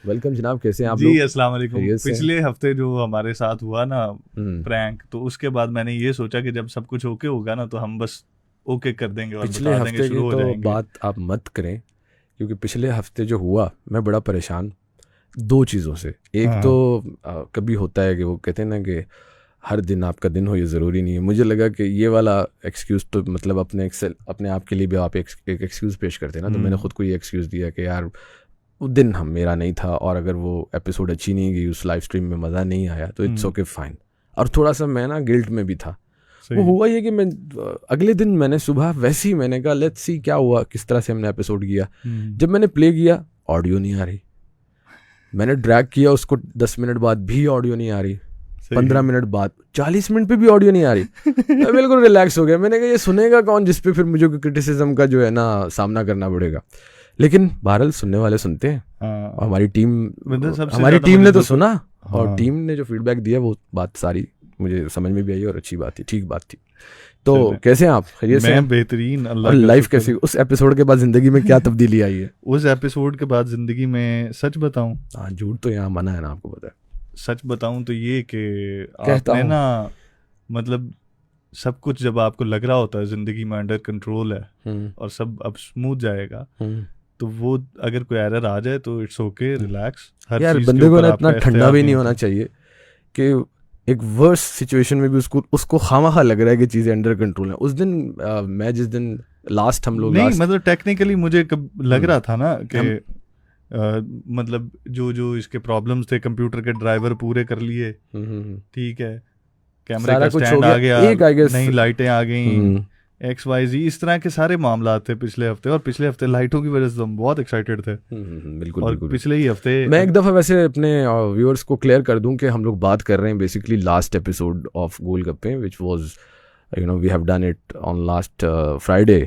Welcome जनाब, कैसे हैं आप जी लोग? अस्सलाम वालेकुम। खैरियत से हैं? पिछले हफ्ते जो हमारे साथ हुआ ना हम्म। प्रैंक, तो उसके बाद मैंने ये सोचा कि जब सब कुछ ओके होगा ना तो हम बस ओके कर देंगे और पिछले बता देंगे, हफ्ते की शुरू हो तो जाएंगे। बात आप मत करें, क्योंकि पिछले हफ्ते जो हुआ मैं बड़ा परेशान दो चीज़ों से। एक तो हाँ कभी होता है कि वो कहते हैं ना कि हर दिन आपका दिन हो, ये ज़रूरी नहीं है। मुझे लगा कि ये वाला एक्सक्यूज़ तो मतलब अपने आप के लिए भी आप एक एक्सक्यूज़ पेश करते हैं ना, तो मैंने खुद को ये एक्सक्यूज़ दिया कि यार वो दिन हम मेरा नहीं था, और अगर वो एपिसोड अच्छी नहीं गई, उस लाइव स्ट्रीम में मज़ा नहीं आया, तो इट्स ओके फाइन। और थोड़ा सा मैं ना गिल्ट में भी था। वो सही। हुआ ये कि मैं अगले दिन मैंने सुबह वैसे ही मैंने कहा लेट्स सी क्या हुआ, किस तरह से हमने एपिसोड किया। जब मैंने प्ले किया ऑडियो नहीं आ रही, मैंने ड्रैग किया उसको 10 मिनट बाद भी ऑडियो नहीं आ रही, 15 मिनट बाद 40 मिनट पे भी ऑडियो नहीं आ रही। मैं बिल्कुल रिलैक्स हो गया, मैंने कहा ये सुनेगा कौन जिस पे फिर मुझे क्रिटिसिज्म का जो है ना सामना करना पड़ेगा। लेकिन बहरहाल सुनने वाले सुनते हैं। हाँ, हमारी टीम मतलब सबसे हमारी ज्यादा टीम मुझे ने तो दुख। सुना, और हाँ, टीम ने जो फीडबैक दिया वो बात सारी मुझे समझ में भी आई और अच्छी बात थी, ठीक बात थी। तो चले। कैसे हैं आप? खैरियत से हैं? मैं बेहतरीन, और अल्लाह का लाइफ शुक्र कैसी, है। उस एपिसोड के बाद जिंदगी में क्या तब्दीली आई है? उस एपिसोड के बाद जिंदगी में सच बताऊं, हाँ, झूठ तो यहाँ मना है ना, आपको पता है। सच बताऊं तो ये कि कहता आपने हूँ। ना, मतलब सब कुछ जब आपको लग रहा होता है जिंदगी में अंडर कंट्रोल है और सब अब स्मूथ जाएगा, तो वो अगर कोई एरर आ जाए तो इट्स ओके, रिलैक्स। हर यार चीज के बंदे को ऊपर ना इतना आपका ठंडा इख्तियार भी नहीं नहीं होना होता। चाहिए कि एक वर्स सिचुएशन में भी उसको खामखा लग रहा है कि चीज़ें अंडर कंट्रोल हैं। उस दिन मैं जिस दिन लास्ट हम लोग नहीं लास्ट मतलब टेक्निकली मुझे कब लग रहा था ना कि हम मतलब जो जो इसके प्रॉब्लम्स थे, कंप्यूटर के ड्राइवर पूरे कर लिए, ठीक है, कैमरे सारा का कुछ हो स्टैंड गया। आ गया, एक आई गेस। नई लाइटें आ गई, XYZ, इस तरह के सारे मामला थे पिछले हफ्ते। और पिछले हफ्ते लाइटों की वजह से हम बहुत एक्साइटेड थे। बिल्कुल और बिल्कुल। पिछले ही हफ्ते मैं एक दफ़ा वैसे अपने व्यूअर्स को क्लियर कर दूं कि हम लोग बात कर रहे हैं basically last episode of Golgappe, which was we have done it on last Friday.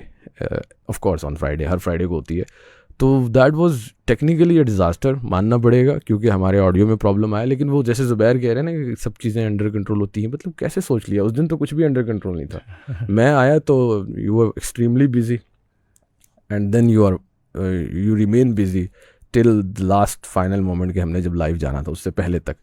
Of course on Friday, हर फ्राइडे को होती है। तो that was technically a disaster, मानना पड़ेगा, क्योंकि हमारे ऑडियो में प्रॉब्लम आया। लेकिन वो जैसे ज़ुबैर कह रहे हैं ना कि सब चीज़ें अंडर कंट्रोल होती हैं, मतलब कैसे सोच लिया? उस दिन तो कुछ भी अंडर कंट्रोल नहीं था। मैं आया तो you are extremely busy, and then you remain busy till the last final moment के हमने जब लाइव जाना था उससे पहले तक।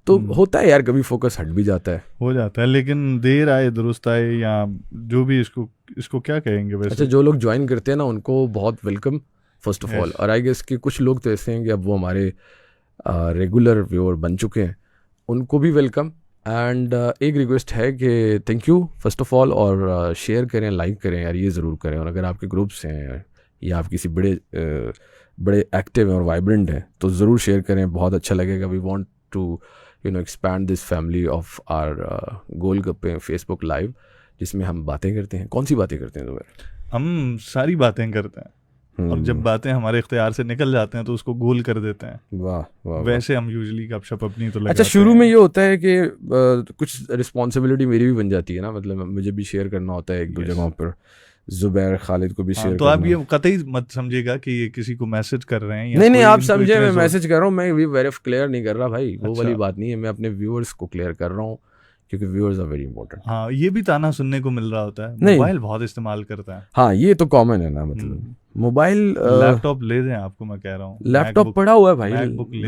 तो होता है यार, कभी फोकस हट भी जाता है। हो जाता है, लेकिन देर आए दुरुस्त आए, या जो भी इसको क्या कहेंगे अच्छा, वैसे। जो लोग ज्वाइन करते हैं ना उनको बहुत welcome first of all. Yes. और आई गेस कि कुछ लोग तो ऐसे हैं कि अब वो हमारे रेगुलर व्यूअर बन चुके हैं, उनको भी वेलकम। एंड एक रिक्वेस्ट है कि thank you first of all, और शेयर करें, लाइक करें यार, ये ज़रूर करें। और अगर आपके ग्रुप्स हैं या आप किसी बड़े एक्टिव हैं और वाइब्रेंट हैं तो ज़रूर शेयर करें, बहुत अच्छा लगेगा। We want to expand this family of our Golgappe Facebook live, जिसमें हम बातें करते हैं। कौन सी बातें करते हैं ज़ुबैर? हम सारी बातें करते हैं, और जब बातें हमारे इख्तियार से निकल जाते हैं तो उसको गोल कर देते हैं। वाह वाह। वैसे हम यूजुअली गपशप अपनी तो लगाते अच्छा, शुरू में हैं। ये होता है कि कुछ रिस्पॉन्सिबिलिटी मेरी भी बन जाती है ना, मतलब मुझे भी शेयर करना होता है एक दो जगहों पर। ज़ुबैर खालिद को भी हाँ, शेयर तो आप करना। ये कतई मत समझिएगा कि ये किसी को मैसेज कर रहे हैं या नहीं नहीं, कोई आप इनको समझे, इतने मैं जोर। मैसेज कर रहा हूँ, मैं भी वेरी क्लियर नहीं कर रहा भाई, वो वाली अच्छा। बात नहीं है। मैं अपने व्यूअर्स को क्लियर कर रहा हूँ, क्योंकि व्यूअर्स आर वेरी इंपॉर्टेंट। हाँ, ये भी ताना सुनने को मिल रहा होता है, नहीं, मोबाइल बहुत इस्तेमाल करता है। हाँ ये तो कॉमन है ना, मतलब मोबाइल। लैपटॉप ले दें, आपको मैं कह रहा हूँ, लैपटॉप पड़ा हुआ है भाई, मैकबुक ले दें।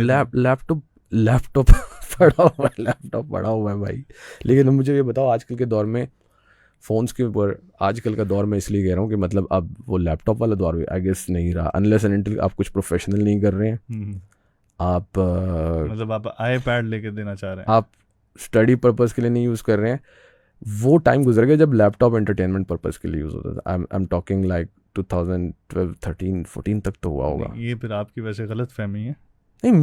लैपटॉप पड़ा हुआ है, लैपटॉप पड़ा हुआ है भाई। लेकिन मुझे ये बताओ, आजकल के दौर में फ़ोन्स के ऊपर, आजकल का दौर में इसलिए कह रहा हूँ कि मतलब अब वो लैपटॉप वाला दौर भी आई गेस नहीं रहा, अनलेस एंड अनटिल आप कुछ प्रोफेशनल नहीं कर रहे हैं। आप मतलब आप iPad लेके देना चाह रहे हैं। आप स्टडी पर्पज़ के लिए नहीं यूज़ कर रहे हैं। वो टाइम गुजर गया जब लैपटॉप एंटरटेनमेंट पर्पज़ के लिए यूज़ होता था। आई एम टॉकिंग लाइक 2012 13 14 तक तो हुआ होगा। ये फिर आपकी वैसे गलत फहमी है। नहीं,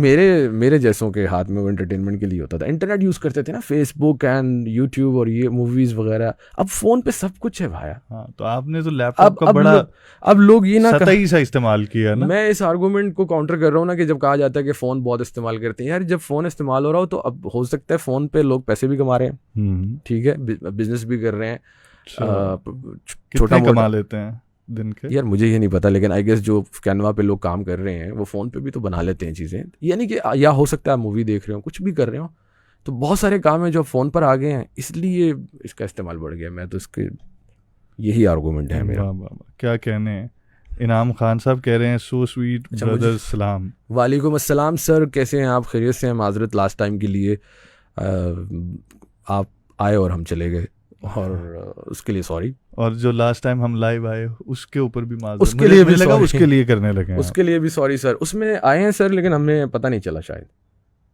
मेरे जैसों के हाथ में वो एंटरटेनमेंट के लिए होता था। इंटरनेट यूज़ करते थे ना, फेसबुक एंड यूट्यूब और ये मूवीज़ वगैरह। अब फ़ोन पे सब कुछ है भाया। हाँ, तो आपने तो लैपटॉप का बड़ा अब लोग ये ना सतही सा इस्तेमाल किया ना। मैं इस आर्गूमेंट को काउंटर कर रहा हूँ ना, कि जब कहा जाता है कि फ़ोन बहुत इस्तेमाल करते हैं, यार जब फ़ोन इस्तेमाल हो रहा हो तो अब हो सकता है फ़ोन पे लोग पैसे भी कमा रहे हैं, ठीक है, बिजनेस भी कर रहे हैं, छोटा कितने कमा मोटा। लेते हैं दिन के? यार मुझे ये नहीं पता, लेकिन आई गेस जो कैनवा पे लोग काम कर रहे हैं वो फ़ोन पे भी तो बना लेते हैं चीज़ें। यानी कि या हो सकता है मूवी देख रहे हो, कुछ भी कर रहे हो, तो बहुत सारे काम हैं जो फ़ोन पर आ गए हैं, इसलिए इसका इस्तेमाल बढ़ गया। मैं तो इसके यही आर्गूमेंट है मेरा। क्या कहने हैं। इनाम खान साहब कह रहे हैं सो स्वीट अच्छा, ब्रदर सलाम। वालेकुम अस्सलाम सर, कैसे हैं आप? खैरियत से हैं? माजरत लास्ट टाइम के लिए, आप आए और हम चले गए, और उसके लिए सॉरी। और जो लास्ट टाइम हम लाइव आए उसके ऊपर भी माजरत, उसके लिए भी लगा sorry। उसके लिए करने लगे हैं उसके लिए भी सॉरी सर। उसमें आए हैं सर, लेकिन हमने पता नहीं चला शायद।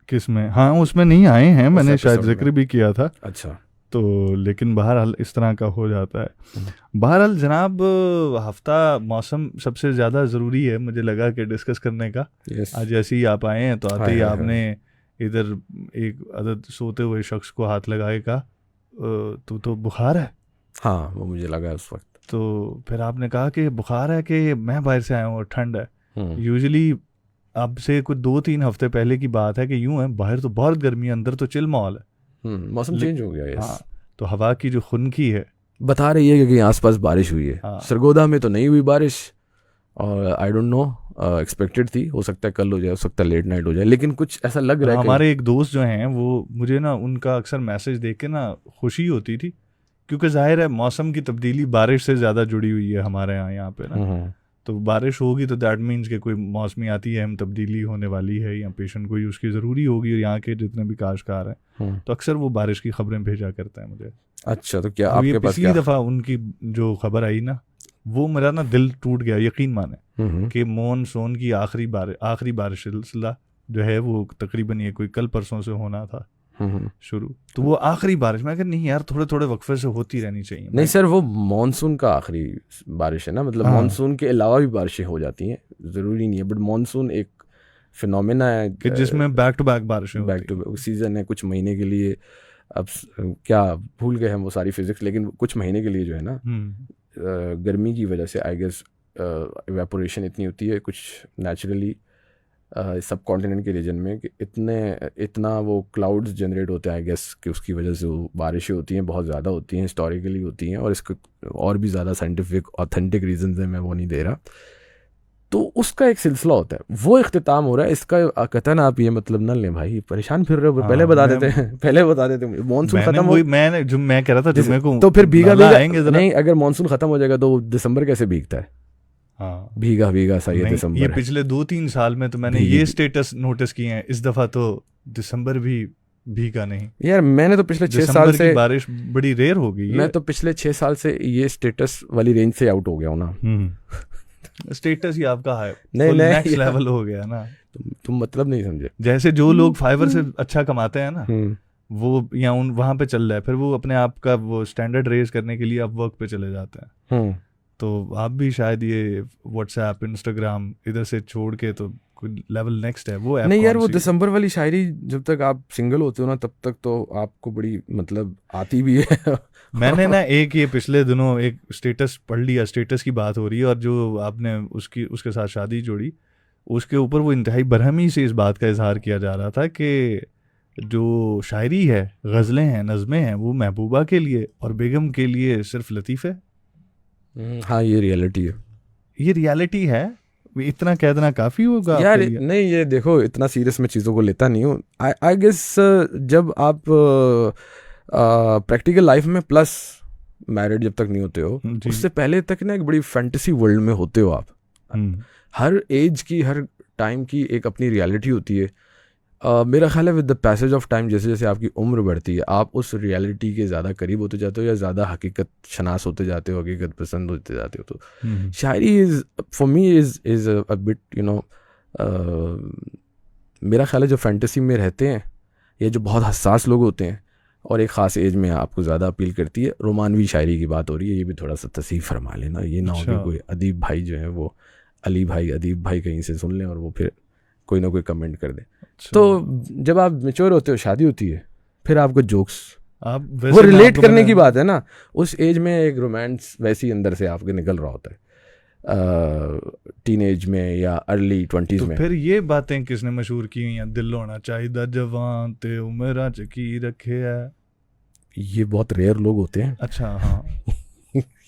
किसमें? हाँ उसमें नहीं आए हैं, मैंने शायद episode जिक्र भी किया था। अच्छा, तो लेकिन बहरहाल इस तरह का हो जाता है। बहरहाल जनाब, हफ्ता मौसम सबसे ज़्यादा ज़रूरी है मुझे लगा कि डिस्कस करने का। यस। आज ऐसे ही आप आए हैं तो आते हाय ही हाय आपने इधर एक अदद सोते हुए शख्स को हाथ लगाए का तो बुखार है। हाँ, वो मुझे लगा उस वक्त। तो फिर आपने कहा कि बुखार है कि मैं बाहर से आया हूँ और ठंड है। यूजुअली अब से कुछ 2-3 हफ्ते पहले की बात है कि यूं है, बाहर तो बहुत गर्मी है, अंदर तो चिल माहौल है। मौसम चेंज हो गया। यस। हाँ, तो हवा की जो खुनकी है बता रही है कि आसपास बारिश हुई है। हाँ। सरगोदा में तो नहीं हुई बारिश, और आई डोंट नो, एक्सपेक्टेड थी, हो सकता है कल हो जाए, हो सकता है लेट नाइट हो जाए, लेकिन कुछ ऐसा लग रहा है। हमारे एक दोस्त जो हैं वो मुझे ना उनका अक्सर मैसेज देख के ना खुशी होती थी, क्योंकि जाहिर है मौसम की तब्दीली बारिश से ज़्यादा जुड़ी हुई है हमारे यहाँ पे ना। तो बारिश होगी तो दैट मीन्स कि कोई मौसमी आती है, हम तब्दीली होने वाली है, या पेशेंट कोई उसकी ज़रूरी होगी, और यहाँ के जितने भी काश्तकार हैं तो अक्सर वो बारिश की खबरें भेजा करते हैं मुझे। अच्छा, तो क्या अब ये आपके पास पिछली दफ़ा उनकी जो खबर आई ना, वो मेरा ना दिल टूट गया, यकीन माने कि मॉनसून की आखिरी बारिश सिलसिला जो है वो तकरीबन ये कोई कल परसों से होना था शुरू, तो वो आखिरी बारिश, मैं कहा नहीं यार थोड़े थोड़े वक्फे से होती रहनी चाहिए। नहीं सर, वो मानसून का आखिरी बारिश है ना, मतलब मानसून के अलावा भी बारिशें हो जाती हैं, ज़रूरी नहीं है, बट मानसून एक फिनोमेना है कि जिसमें बैक टू बैक बारिशें, बैक टू बैक सीजन है कुछ महीने के लिए। अब क्या भूल गए हम वो सारी फिजिक्स, लेकिन कुछ महीने के लिए जो है ना, गर्मी की वजह से आई गेस इवेपोरेशन इतनी होती है कुछ नेचुरली सब कॉन्टिनेंट के रीजन में, कि इतना वो क्लाउड्स जनरेट होते हैं आई गेस, कि उसकी वजह से वो बारिशें होती हैं, बहुत ज़्यादा होती हैं, हिस्टोरिकली होती हैं, और इसको और भी ज़्यादा साइंटिफिक ऑथेंटिक रीजन है, मैं वो नहीं दे रहा। तो उसका एक सिलसिला होता है, वो इख्तिताम हो रहा है। इसका कतन आप ये मतलब ना लें भाई, परेशान फिर रहे हो। पहले बता देते हैं, पहले बता देते हैं मानसून खत्म हो, मैं कह रहा था जुम्मे को तो फिर भीगा नहीं, अगर मानसून खत्म हो जाएगा तो दिसंबर कैसे भीगता है? हाँ, भीगा भीगा सा ये दिसंबर। ये पिछले 2-3 साल में तो मैंने ये स्टेटस नोटिस किए हैं, इस दफा तो दिसंबर भी भीगा नहीं यार। मैंने तो पिछले 6 साल से बारिश बड़ी रेयर हो गई। मैं तो पिछले 6 साल से ये स्टेटस वाली रेंज से आउट हो गया हूँ ना। स्टेटस ही आपका है नहीं नेक्स्ट लेवल हो गया ना। तुम मतलब नहीं समझे। जैसे जो लोग फाइवर से अच्छा कमाते हैं ना, वो या वहां पे चल रहा है, फिर वो अपने आप का वो स्टैंडर्ड रेज करने के लिए अब वर्क पे चले जाते हैं। तो आप भी शायद ये व्हाट्सएप, इंस्टाग्राम इधर से छोड़ के तो कोई लेवल नेक्स्ट है वो ऐप। नहीं यार, वो दिसंबर वाली शायरी जब तक आप सिंगल होते हो ना, तब तक तो आपको बड़ी मतलब आती भी है। मैंने ना एक ये पिछले दिनों एक स्टेटस पढ़ लिया, स्टेटस की बात हो रही है, और जो आपने उसके साथ शादी जोड़ी, उसके ऊपर वो इंतहाई बरहमी से इस बात का इजहार किया जा रहा था कि जो शायरी है, गज़लें हैं, नज़में हैं, वो महबूबा के लिए और बेगम के लिए सिर्फ लतीफ़े। हाँ, ये रियलिटी है, ये रियलिटी है। इतना कह देना काफ़ी होगा यार। नहीं, ये देखो, इतना सीरियस में चीज़ों को लेता नहीं हूँ। आई गेस जब आप प्रैक्टिकल लाइफ में प्लस मैरिड जब तक नहीं होते हो, उससे पहले तक ना एक बड़ी फैंटेसी वर्ल्ड में होते हो आप। हर एज की, हर टाइम की एक अपनी रियलिटी होती है। मेरा ख्याल है with the passage of time, जैसे जैसे आपकी उम्र बढ़ती है, आप उस रियलिटी के ज़्यादा करीब होते जाते हो, या ज़्यादा हकीकत शनास होते जाते हो, हकीकत पसंद होते जाते हो। तो shayari is for me is a bit मेरा ख्याल है जो फैंटेसी में रहते हैं, या जो बहुत हसास लोग होते हैं, और एक ख़ास एज में आपको ज़्यादा अपील करती है। रोमानवी शायरी की बात हो रही है, ये भी थोड़ा सा तसीह फरमा लेना, ये ना हो कि कोई अदीब भाई जो है वो अली भाई, अदीब भाई कहीं से सुन लें और वो फिर कोई ना कोई कमेंट कर दे। तो जब आप मैच्योर होते हो, शादी होती है, फिर आपको जोक्स, वो रिलेट करने की बात है ना, उस एज में एक रोमांस वैसी अंदर से आपके निकल रहा होता है, टीनेज में या अर्ली 20s में। फिर ये बातें किसने मशहूर की हुई हैं? दिल होना चाहिए जवान ते उम्र की रखे है। ये बहुत रेयर लोग होते हैं। अच्छा, हाँ।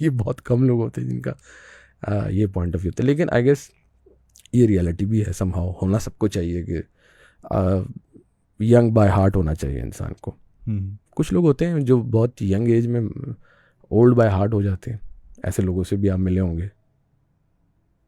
ये बहुत कम लोग होते हैं जिनका ये पॉइंट ऑफ व्यू होता है, लेकिन आई गेस ये रियलिटी भी है। समहाउ होना सबको चाहिए कि यंग बाय हार्ट होना चाहिए इंसान को। कुछ लोग होते हैं जो बहुत यंग एज में ओल्ड बाय हार्ट हो जाते हैं, ऐसे लोगों से भी आप मिले होंगे।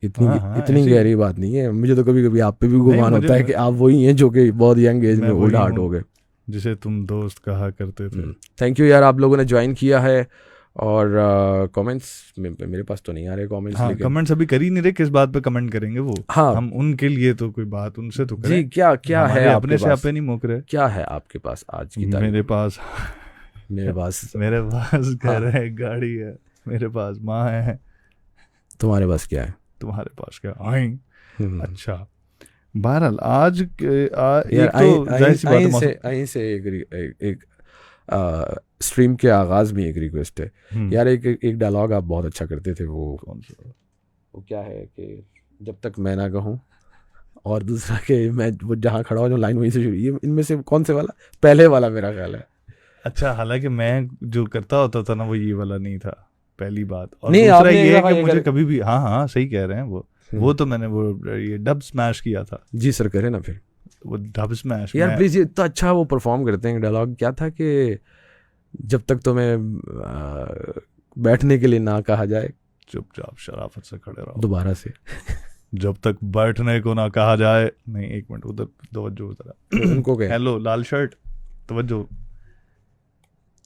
इतनी गहरी बात नहीं है। मुझे तो कभी कभी आप पे भी गुमान होता है कि आप वही हैं जो कि बहुत यंग एज में ओल्ड हार्ट हो गए, जिसे तुम दोस्त कहा करते थे। थैंक यू यार, आप लोगों ने ज्वाइन किया है। और कमेंट्स मेरे पास तो नहीं आ रहे कमेंट्स। हाँ, लेकिन कमेंट्स अभी कर ही नहीं रहे, किस बात पे कमेंट करेंगे वो? हाँ, हम उनके लिए तो कोई बात उनसे तो करें जी। क्या है अपने से आपे नहीं मोक रहे? क्या है आपके पास आज की तारीख? मेरे पास घर है, गाड़ी है, मेरे पास माँ है। तुम्हारे पास क्या है? तुम्हारे पास क्या? आई अच्छा, बहरहाल आज एक स्ट्रीम के आगाज में एक रिक्वेस्ट है यार। एक डायलॉग आप बहुत अच्छा करते थे, वो कौन सा? वो क्या है कि जब तक मैं ना कहूँ, और दूसरा कि मैं वो जहाँ खड़ा हो जो लाइन वहीं से शुरू, ये इनमें से कौन से वाला? पहले वाला मेरा ख्याल है। अच्छा, हालांकि मैं जो करता होता था ना वो ये वाला नहीं था, पहली बात। और नहीं, दूसरा ये है कि मुझे कभी भी हाँ सही कह रहे हैं वो तो मैंने वो ये डब स्मैश किया था। जी सर, करे ना फिर वो डब स्मैश यार प्लीज। ये इतना अच्छा वो परफॉर्म करते हैं। डायलॉग क्या था कि जब तक तुम्हें बैठने के लिए ना कहा जाए, चुपचाप शराफत से खड़े रहो। दोबारा से जब तक बैठने को ना कहा जाए। नहीं, एक मिनट, उधर तवज्जो जरा। उनको कहे हेलो लाल शर्ट, तवज्जो।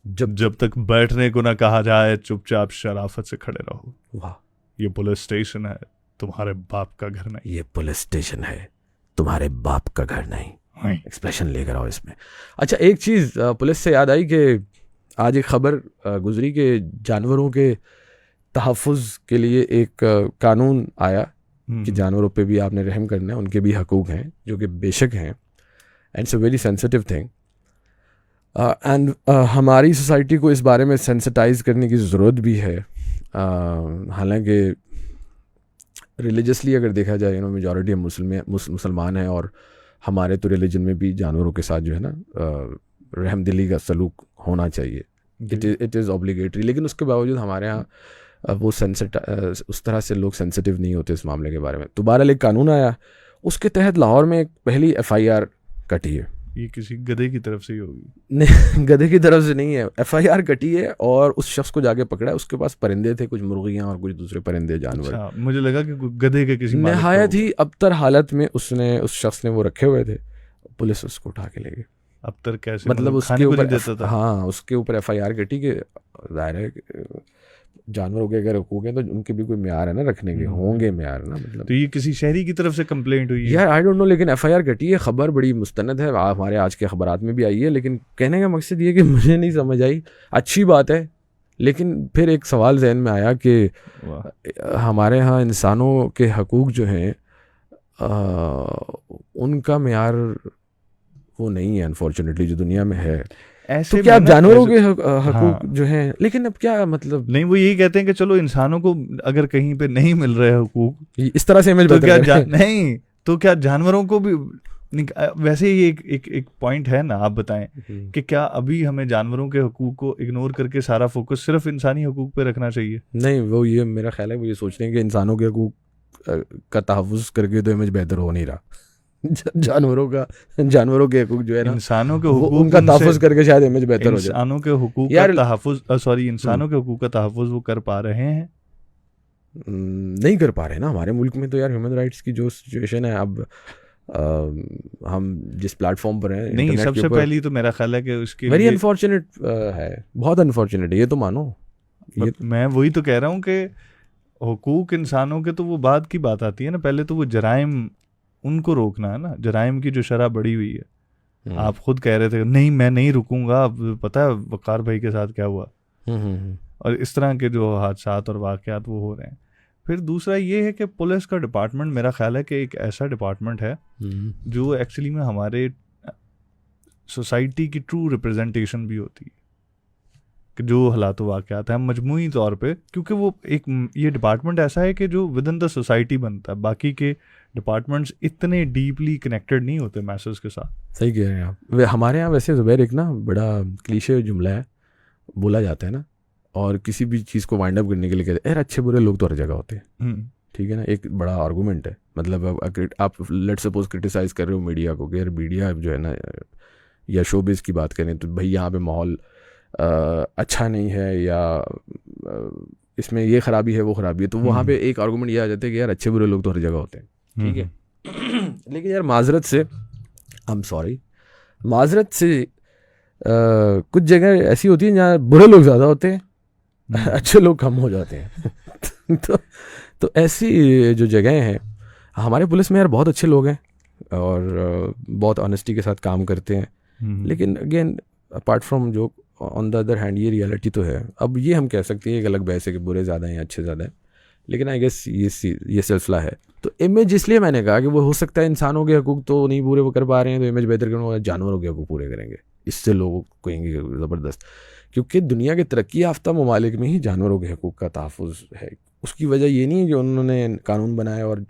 जब तक बैठने को ना कहा जाए, चुपचाप शराफत से खड़े रहो। वाह, ये पुलिस स्टेशन है, तुम्हारे बाप का घर नहीं। ये पुलिस स्टेशन है, तुम्हारे बाप का घर नहीं। एक्सप्रेशन लेकर आओ इसमें। अच्छा, एक चीज़ पुलिस से याद आई कि आज एक खबर गुजरी कि जानवरों के तहफ़्फ़ुज़ के लिए एक कानून आया कि जानवरों पे भी आपने रहम करना है, उनके भी हकूक़ हैं जो कि बेशक हैं, and it's a very sensitive thing. And हमारी सोसाइटी को इस बारे में सेंसिटाइज़ करने की ज़रूरत भी है। हालांकि रिलीजियसली अगर देखा जाए, मेजॉरिटी मुसलमान हैं, और हमारे तो रिलीजन में भी जानवरों के साथ जो है ना रहमदिली का सलूक होना चाहिए। It is obligatory. लेकिन उसके बावजूद हमारे यहाँ वो उस तरह से लोग सेंसिटिव नहीं होते इस मामले के बारे में। तो बहरहाल एक कानून आया, उसके तहत लाहौर में एक पहली FIR कटी है। ये किसी गधे की तरफ से ही होगी? नहीं, गधे की तरफ से नहीं है। FIR कटी है और उस शख्स को जाके पकड़ा है। उसके पास परिंदे थे, कुछ मुर्गियां और कुछ दूसरे परिंदे जानवर। अच्छा, मुझे लगा कि गधे के किसी निहायत ही अबतर हालत में उस शख्स ने वो रखे हुए थे। पुलिस उसको उठा के ले गई। अबतर कैसे? मतलब उसके ऊपर देता था? हाँ, उसके ऊपर FIR कटी कि जाहिर है जानवरों के अगर हकूक हैं तो उनके भी कोई म्यार है ना रखने के, होंगे म्यार ना। मतलब तो ये किसी शहरी की तरफ से कंप्लेंट हुई है यार? आई डोंट नो, लेकिन FIR कटी है। खबर बड़ी मुस्तनद है, हमारे आज के अखबारात में भी आई है। लेकिन कहने का मकसद ये कि मुझे नहीं समझ आई। अच्छी बात है, लेकिन फिर एक सवाल जहन में आया कि हमारे यहाँ इंसानों के हकूक जो हैं उनका म्यार वो नहीं है अनफॉर्चुनेटली जो दुनिया में है। ऐसे तो क्या जानवरों के हकूक जो हैं, लेकिन अब क्या मतलब? नहीं, वो यही कहते हैं कि चलो इंसानों को अगर कहीं पे नहीं मिल रहे हकूक, इस तरह से इमेज तो क्या नहीं, तो क्या जानवरों को भी? वैसे ही एक पॉइंट है ना, आप बताएं कि क्या अभी हमें जानवरों के हकूक को इग्नोर करके सारा फोकस सिर्फ इंसानी हकूक पे रखना चाहिए? नहीं, वो ये मेरा ख्याल है वो ये सोच रहे हैं कि इंसानों के हकूक का तहफ़्फ़ुज़ करके तो इमेज बेहतर हो नहीं रहा। जानवरों के हकूक जो है ना, इंसानों के हकूक उनका तहफ़्फ़ुज़ करके शायद इमेज बेहतर हो जाए। इंसानों के हकूक का तहफ़्फ़ुज़ इंसानों के हकूक का तहफ़्फ़ुज़ वो कर पा रहे हैं? नहीं कर पा रहे ना हमारे मुल्क में। तो यार ह्यूमन राइट्स की जो सिचुएशन है, अब हम जिस प्लेटफॉर्म पर हैं, नहीं, सबसे पहली तो मेरा ख्याल है कि उसकी वेरी अनफॉर्चुनेट है, बहुत अनफॉर्चुनेट है, ये तो मानो। मैं वही तो कह रहा हूँ कि हुकूक इंसानों के तो वो बाद की बात आती है ना, पहले तो वो जराइम उनको रोकना है ना। जराइम की जो शरह बढ़ी हुई है, आप खुद कह रहे थे नहीं मैं नहीं रुकूंगा। अब पता है वकार भाई के साथ क्या हुआ, और इस तरह के जो हादसात और वाक़यात वो हो रहे हैं। फिर दूसरा ये है कि पुलिस का डिपार्टमेंट मेरा ख्याल है कि एक ऐसा डिपार्टमेंट है जो एक्चुअली में हमारे सोसाइटी की ट्रू रिप्रेजेंटेशन भी होती है कि जो हालात वाक़यात हैं मजमूई तौर पे, क्योंकि वो एक ये डिपार्टमेंट ऐसा है कि जो विद इन द सोसाइटी बनता है। बाकी के डिपार्टमेंट्स इतने डीपली कनेक्टेड नहीं होते मैसेज के साथ। सही कह रहे हैं आप। हमारे यहाँ वैसे ज़ुबैर एक ना बड़ा क्लीशे जुमला है, बोला जाता है ना, और किसी भी चीज़ को वाइंड अप करने के लिए कहते हैं यार अच्छे बुरे लोग तो हर जगह होते हैं। ठीक है ना, एक बड़ा आर्गूमेंट है। मतलब आप लेट सपोज क्रिटिसाइज़ कर रहे हो मीडिया को कि यार मीडिया जो है ना, या शोबिज़ की बात करें तो भाई यहाँ पे माहौल अच्छा नहीं है, या इसमें ये खराबी है वो खराबी है, तो वहाँ पे एक आर्गूमेंट ये आ जाता है कि यार अच्छे बुरे लोग तो हर जगह होते हैं, ठीक है। लेकिन यार माजरत से, आई एम सॉरी, माजरत से कुछ जगह ऐसी होती हैं जहाँ बुरे लोग ज़्यादा होते हैं, अच्छे लोग कम हो जाते हैं। तो ऐसी जो जगह हैं, हमारे पुलिस में यार बहुत अच्छे लोग हैं और बहुत ऑनेस्टी के साथ काम करते हैं, लेकिन अगेन अपार्ट फ्रॉम जो ऑन द अदर हैंड ये रियलिटी तो है। अब ये हम कह सकते हैं एक अलग बहस है कि बुरे ज़्यादा हैं अच्छे ज़्यादा हैं, लेकिन आई गेस ये सिलसिला है। तो इमेज इसलिए मैंने कहा कि वो हो सकता है इंसानों के हकूक़ तो नहीं पूरे वो कर पा रहे हैं, तो इमेज बेहतर करने जानवरों के हकूक़ पूरे करेंगे, इससे लोग कहेंगे ज़बरदस्त, क्योंकि दुनिया के तरक्की याफ्ता ममालिक में ही जानवरों के हकूक़ का तहफ़्फ़ुज़ है। उसकी वजह ये नहीं है कि उन्होंने कानून बनाए और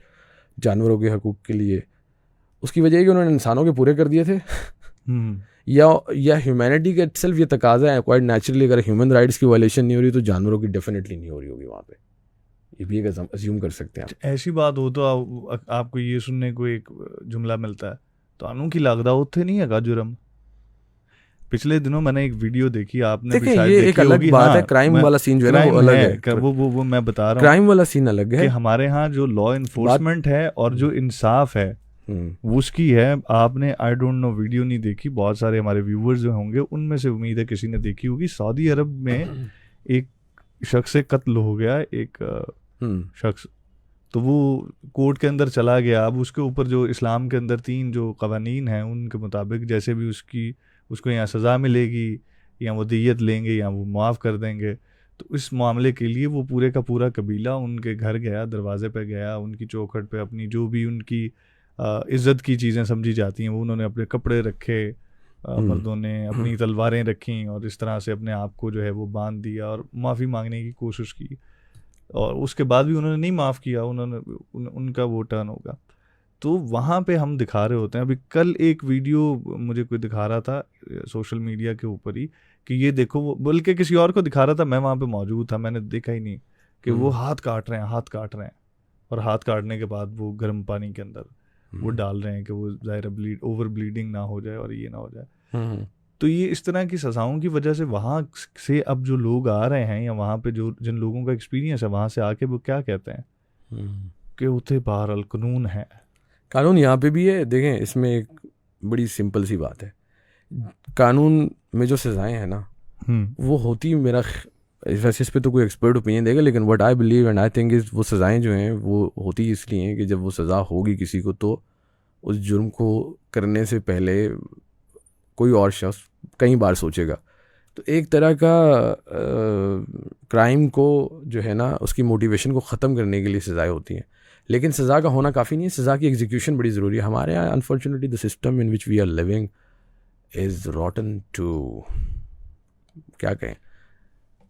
जानवरों के हकूक़ के लिए, उसकी वजह है कि उन्होंने इंसानों के पूरे कर दिए थे। या ह्यूमैनिटी के इटसेल्फ ये तकाजा है क्वाइट नेचुरली, अगर ह्यूमन राइट्स की वायलेशन नहीं हो रही तो जानवरों की डेफिनेटली नहीं हो रही होगी वहाँ पे, ये भी एक अज्यूम कर सकते हैं आप। ऐसी बात हो तो आपको ये सुनने को एक जुमला मिलता है, तो कानून की लागदा उत्थे नहीं है जुर्म। पिछले दिनों मैंने एक वीडियो देखी, आपने भी शायद देखी, एक अलग बात है, क्राइम वाला सीन जो है वो अलग है, वो मैं बता रहा हूँ, क्राइम वाला सीन अलग है कि हमारे यहाँ जो लॉ इन्फोर्समेंट है और जो इंसाफ है वो उसकी है। आपने आई डोंट नो वीडियो नहीं देखी, बहुत सारे हमारे व्यूअर्स जो होंगे उनमें से उम्मीद है किसी ने देखी होगी। सऊदी अरब में एक शख्स से कत्ल हो गया, एक शख्स, तो वो कोर्ट के अंदर चला गया। अब उसके ऊपर जो इस्लाम के अंदर 3 जो कवानीन हैं उनके मुताबिक जैसे भी उसको यहाँ सज़ा मिलेगी, या वो दियत लेंगे या वो माफ़ कर देंगे। तो इस मामले के लिए वो पूरे का पूरा कबीला उनके घर गया, दरवाजे पे गया, उनकी चौखट पे अपनी जो भी उनकी इज़्ज़त की चीज़ें समझी जाती हैं वो उन्होंने अपने कपड़े रखे, मर्दों ने अपनी तलवारें रखी और इस तरह से अपने आप को जो है वो बांध दिया और माफ़ी मांगने की कोशिश की। और उसके बाद भी उन्होंने नहीं माफ़ किया, उनका वो टर्न होगा। तो वहाँ पे हम दिखा रहे होते हैं। अभी कल एक वीडियो मुझे कोई दिखा रहा था सोशल मीडिया के ऊपर ही कि ये देखो, वो बल्कि किसी और को दिखा रहा था, मैं वहाँ पे मौजूद था, मैंने देखा ही नहीं, कि वो हाथ काट रहे हैं और हाथ काटने के बाद वो गर्म पानी के अंदर वो डाल रहे हैं कि वो ज़ाहिर ओवर ब्लीडिंग ना हो जाए और ये ना हो जाए। तो ये इस तरह की सज़ाओं की वजह से वहाँ से अब जो लोग आ रहे हैं या वहाँ पे जो जिन लोगों का एक्सपीरियंस है वहाँ से आके वो क्या कहते हैं कि उथे बहरहाल कानून है। कानून यहाँ पे भी है। देखें, इसमें एक बड़ी सिंपल सी बात है, कानून में जो सज़ाएं हैं ना वो होती, मेरा वैसे इस पे तो कोई एक्सपर्ट ओपिनियन देगा, लेकिन what I believe and I think is वो सज़ाएं जो हैं वो होती इसलिए हैं कि जब वो सज़ा होगी किसी को तो उस जुर्म को करने से पहले कोई और शख्स कई बार सोचेगा। तो एक तरह का क्राइम को जो है ना उसकी मोटिवेशन को ख़त्म करने के लिए सज़ाएं होती हैं, लेकिन सज़ा का होना काफ़ी नहीं है, सज़ा की एग्जीक्यूशन बड़ी ज़रूरी है। हमारे यहाँ unfortunately the system in which we are living is rotten to, क्या कहें,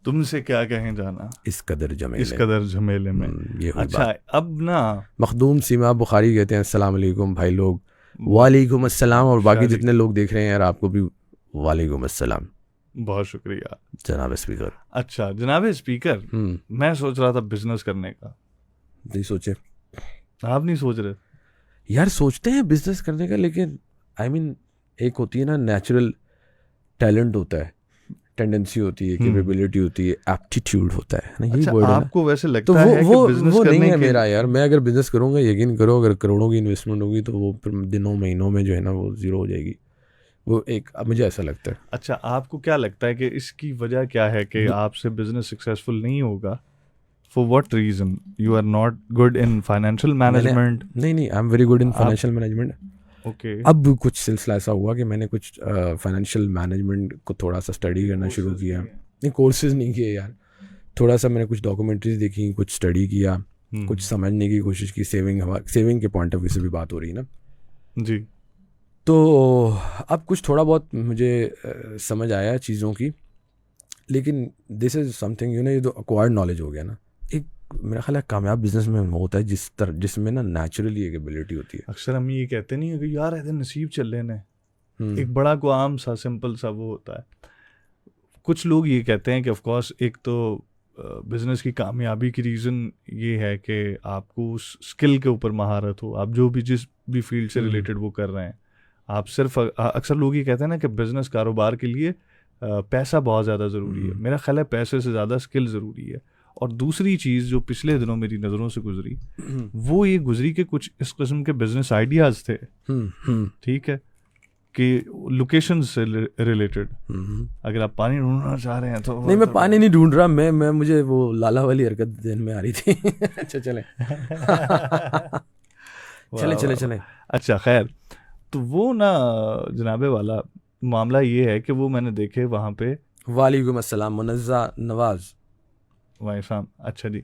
तुमसे क्या कहें जाना इस कदर झमेले में ये अच्छा अब ना मखदूम सीमा बुखारी कहते हैं अस्सलाम वालेकुम भाई लोग। वालेकुम अस्सलाम, और बाकी जितने लोग देख रहे हैं यार आपको भी वालेकुम अस्सलाम। बहुत शुक्रिया जनाब स्पीकर। अच्छा जनाब स्पीकर, मैं सोच रहा था बिजनेस करने का। नहीं सोचे? आप नहीं सोच रहे? यार सोचते हैं बिजनेस करने का, लेकिन आई मीन एक होती है ना नेचुरल टैलेंट होता है, टेंडेंसी होती है, कैपेबिलिटी होती है, एप्टीट्यूड होता है ना, यही वर्ड है। आपको वैसे लगता तो है कि बिजनेस वो नहीं है मेरा यार। मैं अगर बिजनेस करूंगा, यकीन करो, अगर करोड़ों की इन्वेस्टमेंट होगी तो वो फिर दिनों महीनों में जो है ना वो जीरो हो जाएगी, वो एक मुझे ऐसा लगता है। अच्छा आपको क्या लगता है कि इसकी वजह क्या है कि आपसे बिजनेस सक्सेसफुल नहीं होगा? For what reason? You are not good in financial management? नहीं, I am very good in financial management. Okay. अब कुछ सिलसिला ऐसा हुआ कि मैंने कुछ फाइनेंशियल मैनेजमेंट को थोड़ा सा स्टडी करना शुरू किया। नहीं, कोर्सेज नहीं किए यार, थोड़ा सा मैंने कुछ डॉक्यूमेंट्रीज देखी, कुछ स्टडी किया, कुछ समझने की कोशिश की। सेविंग के पॉइंट ऑफ व्यू से भी बात हो रही है ना जी। तो अब कुछ थोड़ा बहुत मुझे समझ आया चीज़ों की, लेकिन दिस इज़ समथिंग ये तो अक्वायर्ड नॉलेज हो गया ना। एक मेरा ख्याल है कामयाब बिजनेस में होता है जिसमें ना नेचुरली एक एबिलिटी होती है। अक्सर हम ये कहते नहीं है कि यार ऐसे नसीब चल लेने, एक बड़ा को आम सा सिंपल सा वो होता है। कुछ लोग ये कहते हैं कि ऑफ कोर्स एक तो बिजनेस की कामयाबी की रीज़न ये है कि आपको उस स्किल के ऊपर महारत हो, आप जो भी जिस भी फील्ड से रिलेटेड वो कर रहे हैं। आप सिर्फ अक्सर लोग ये कहते हैं ना कि बिज़नेस कारोबार के लिए पैसा बहुत ज़्यादा ज़रूरी है। मेरा ख्याल है पैसे से ज़्यादा स्किल ज़रूरी है, और दूसरी चीज़ जो पिछले दिनों मेरी नज़रों से गुजरी, वो ये गुजरी कि कुछ इस किस्म के बिजनेस आइडियाज़ थे, ठीक है, कि लोकेशन से रिलेटेड। अगर आप पानी ढूंढना चाह रहे हैं तो नहीं, मैं पानी नहीं ढूंढ रहा, मैं मुझे वो लाला वाली हरकत ध्यान में आ रही थी। अच्छा चले चले चले। अच्छा खैर, तो वो ना जनाबे वाला मामला ये है कि वो मैंने देखे वहाँ पे। वालेकुम अस्सलाम मुनज़्ज़ा नवाज वाईसाम। अच्छा जी,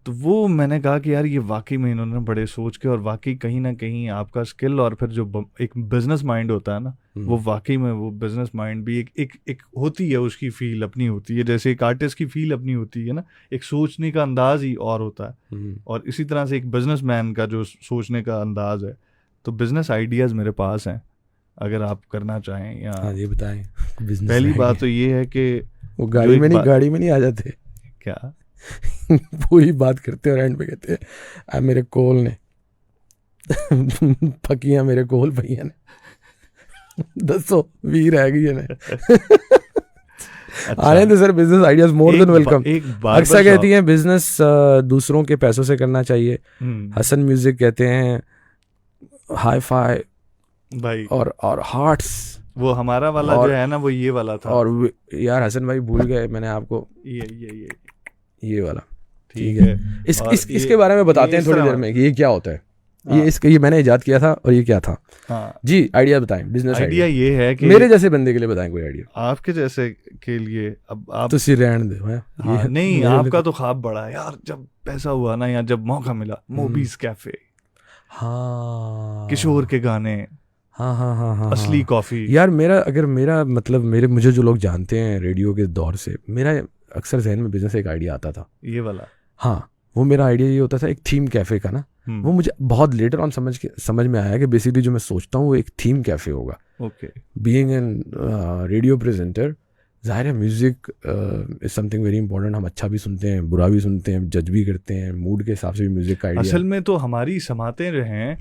तो वो मैंने कहा कि यार ये वाकई में इन्होंने बड़े सोच के, और वाकई कहीं ना कहीं आपका स्किल और फिर जो एक बिजनेस माइंड होता है ना, वो वाकई में वो बिजनेस माइंड भी एक होती है, उसकी फील अपनी होती है, जैसे एक आर्टिस्ट की फील अपनी होती है ना, एक सोचने का अंदाज ही और होता है, और इसी तरह से एक बिजनेसमैन का जो सोचने का अंदाज है। तो बिजनेस आइडियाज़ मेरे पास हैं, अगर आप करना चाहें या। हाँ, ये बताएं। पहली बात तो ये है कि वो गाड़ी में नहीं आ जाते क्या पूरी बात करते और एंड पे कहते हैं मेरे कोल ने फकियां मेरे कोल भैया ने दसो वी रह गई ने। आने दो sir, business ideas more than welcome. अक्सर कहती हैं बिजनेस दूसरों के पैसों से करना चाहिए। हसन म्यूजिक कहते हैं हाई फाई भाई और हार्ट्स, वो हमारा वाला जो है ना, वो ये वाला था। और यार हसन भाई भूल गए मैंने आपको ये वाला, ठीक है। इसके बारे में बताते हैं थोड़ी देर में कि ये क्या होता है। ये मैंने इजाद किया था और ये क्या था। हाँ जी, आइडिया बताएं। बिजनेस आइडिया ये है कि मेरे जैसे बंदे के लिए बताएं कोई आइडिया। आपके जैसे के लिए अब आप तो सिर रहने दो। हाँ, नहीं आपका तो ख्वाब बड़ा है यार, जब पैसा हुआ ना या जब मौका मिला, मोबीज कैफे, हाँ, किशोर के गाने, हाँ, असली कॉफी। यार मुझे जो लोग जानते हैं रेडियो के दौर से, मेरा अक्सर जहन में बिजनेस एक आइडिया आता था, ये वाला। हाँ, वो मेरा आइडिया ये होता था एक थीम कैफे का ना। वो मुझे बहुत लेटर ऑन समझ में आया कि बेसिकली जो मैं सोचता हूँ वो एक थीम कैफे होगा। Okay, being an radio presenter, ज़ाहिर है music is something very important. हम अच्छा भी सुनते हैं, बुरा भी सुनते हैं, जज भी करते हैं, मूड के हिसाब से भी म्यूज़िक का आइडिया। असल में तो हमारी समातें जो हैं,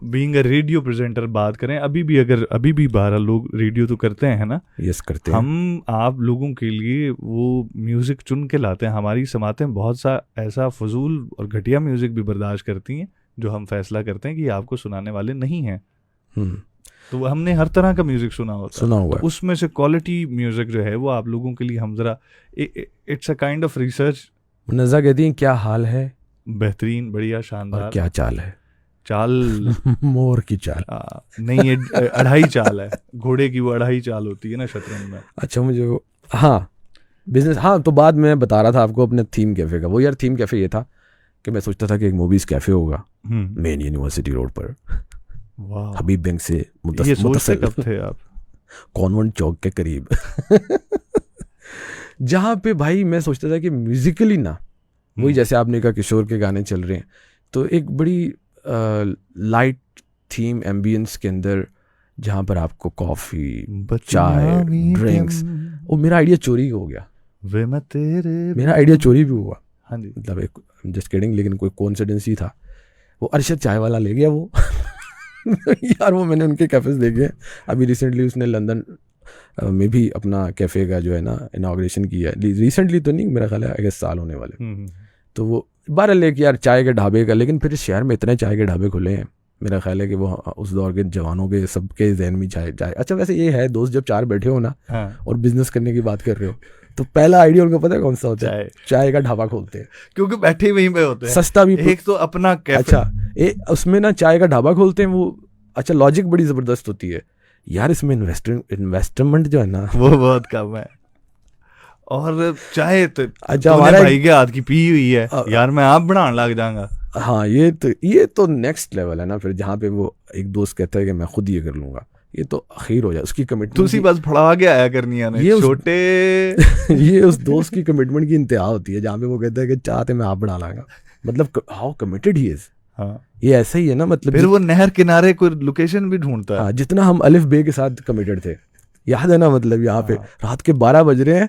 बीइंग अ रेडियो प्रेजेंटर बात करें, अभी भी 12 लोग रेडियो तो करते हैं ना। यस, करते हैं। हम आप लोगों के लिए वो म्यूज़िक चुन के लाते हैं। हमारी समातें बहुत सा ऐसा फजूल और घटिया म्यूज़िक भी बर्दाश्त करती हैं जो हम फैसला करते हैं कि आपको सुनाने वाले नहीं हैं। तो हमने हर तरह का म्यूजिक सुना हुआ है। तो उसमें से क्वालिटी म्यूजिक जो है वो आप लोगों के लिए हम जरा, it's a kind of research. नज़ा कहती हैं क्या हाल है, बेहतरीन, बढ़िया, शानदार। और क्या चाल है? चाल मोर की चाल नहीं, ये 2.5 चाल है, घोड़े की वो 2.5 चाल होती है ना शतरंज में। अच्छा, मुझे हाँ बिजनेस, हाँ, तो बाद में बता रहा था आपको अपने थीम कैफे का। वो यार थीम कैफे ये था कि मैं सोचता था कि एक मूवीज कैफे होगा मेन यूनिवर्सिटी रोड पर, हबीब बैंक से ये सोचते कब थे आप? कॉन्वेंट चौक के करीब जहाँ पे भाई मैं सोचता था कि म्यूजिकली ना, वही जैसे आपने कहा किशोर के गाने चल रहे हैं, तो एक बड़ी लाइट थीम एम्बियंस के अंदर, जहाँ पर आपको कॉफ़ी, चाय, ड्रिंक्स। वो मेरा आइडिया चोरी हो गया, मेरा आइडिया चोरी भी हुआ। हाँ जी, मतलब एक जस्ट किडिंग, लेकिन कोई कोइंसिडेंस ही था। वो अरशद चाय वाला ले गया वो यार वो मैंने उनके कैफेज देखे। अभी रिसेंटली उसने लंदन में भी अपना कैफ़े का जो है ना इनाग्रेशन किया है। रिसेंटली तो नहीं, मेरा ख्याल है अगस्त साल होने वाले। तो वो 12 लेके यार चाय के ढाबे का, लेकिन फिर शहर में इतने चाय के ढाबे खुले हैं, मेरा ख्याल है कि वो उस दौर के जवानों के सबके जहन में चाय। अच्छा वैसे ये है, दोस्त जब 4 बैठे हो ना और बिजनेस करने की बात कर रहे हो, तो पहला आइडिया उनको पता है कौन सा होता है? चाय का ढाबा खोलते हैं, क्योंकि बैठे वहीं पे होते हैं, सस्ता भी। एक तो अपना कैफे। अच्छा, उसमें ना चाय का ढाबा खोलते हैं वो। अच्छा, लॉजिक बड़ी जबरदस्त होती है यार इसमें, इन्वेस्टमेंट जो है ना वो बहुत कम है, और चाय तो अच्छा हमारे भाई के हाथ की पी हुई है यार, मैं आप बनाने लग जाऊंगा। हाँ, ये तो नेक्स्ट लेवल है ना। फिर जहाँ पे वो एक दोस्त कहता है कि मैं खुद ये कर लूंगा, ये तो आखिर हो जाए उसकी कमिटमेंट। तुसी बस फड़ा के आया करनी है ये छोटे ये उस दोस्त की कमिटमेंट की इंतहा होती है, जहाँ पे वो कहता है कि चाहते मैं आप बना लाऊंगा। मतलब हाउ कमिटेड ही इज। हाँ, ये ऐसा ही है ना। मतलब फिर वो नहर किनारे कोई लोकेशन भी ढूंढता है। हाँ, जितना हम अलिफ बे के साथ कमिटेड थे, याद है ना। मतलब यहाँ पे रात के 12 बज रहे हैं,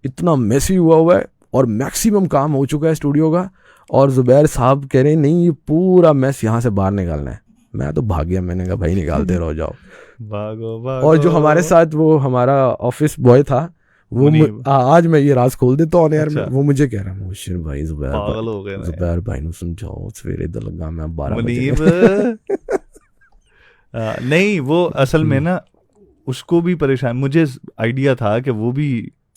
इतना मेसी हुआ है और मैक्सिमम काम हो चुका है स्टूडियो का, और जुबैर साहब कह रहे हैं नहीं, ये पूरा मैस यहाँ से बाहर निकालना है। मैं तो भाग गया, मैंने कहा भाई निकालते रहो, जाओ भागो भागो। और जो हमारे साथ वो हमारा ऑफिस बॉय था, वो आज मैं ये राज खोल देता हूँ यार। अच्छा। वो मुझे कह रहा है मुबशिर भाई पागल हो गए ज़ुबैर भाई ने समझाओ सवेरे दा लगा मैं 12 मुनीब बजे नहीं वो असल में ना उसको भी परेशान, मुझे आइडिया था कि वो भी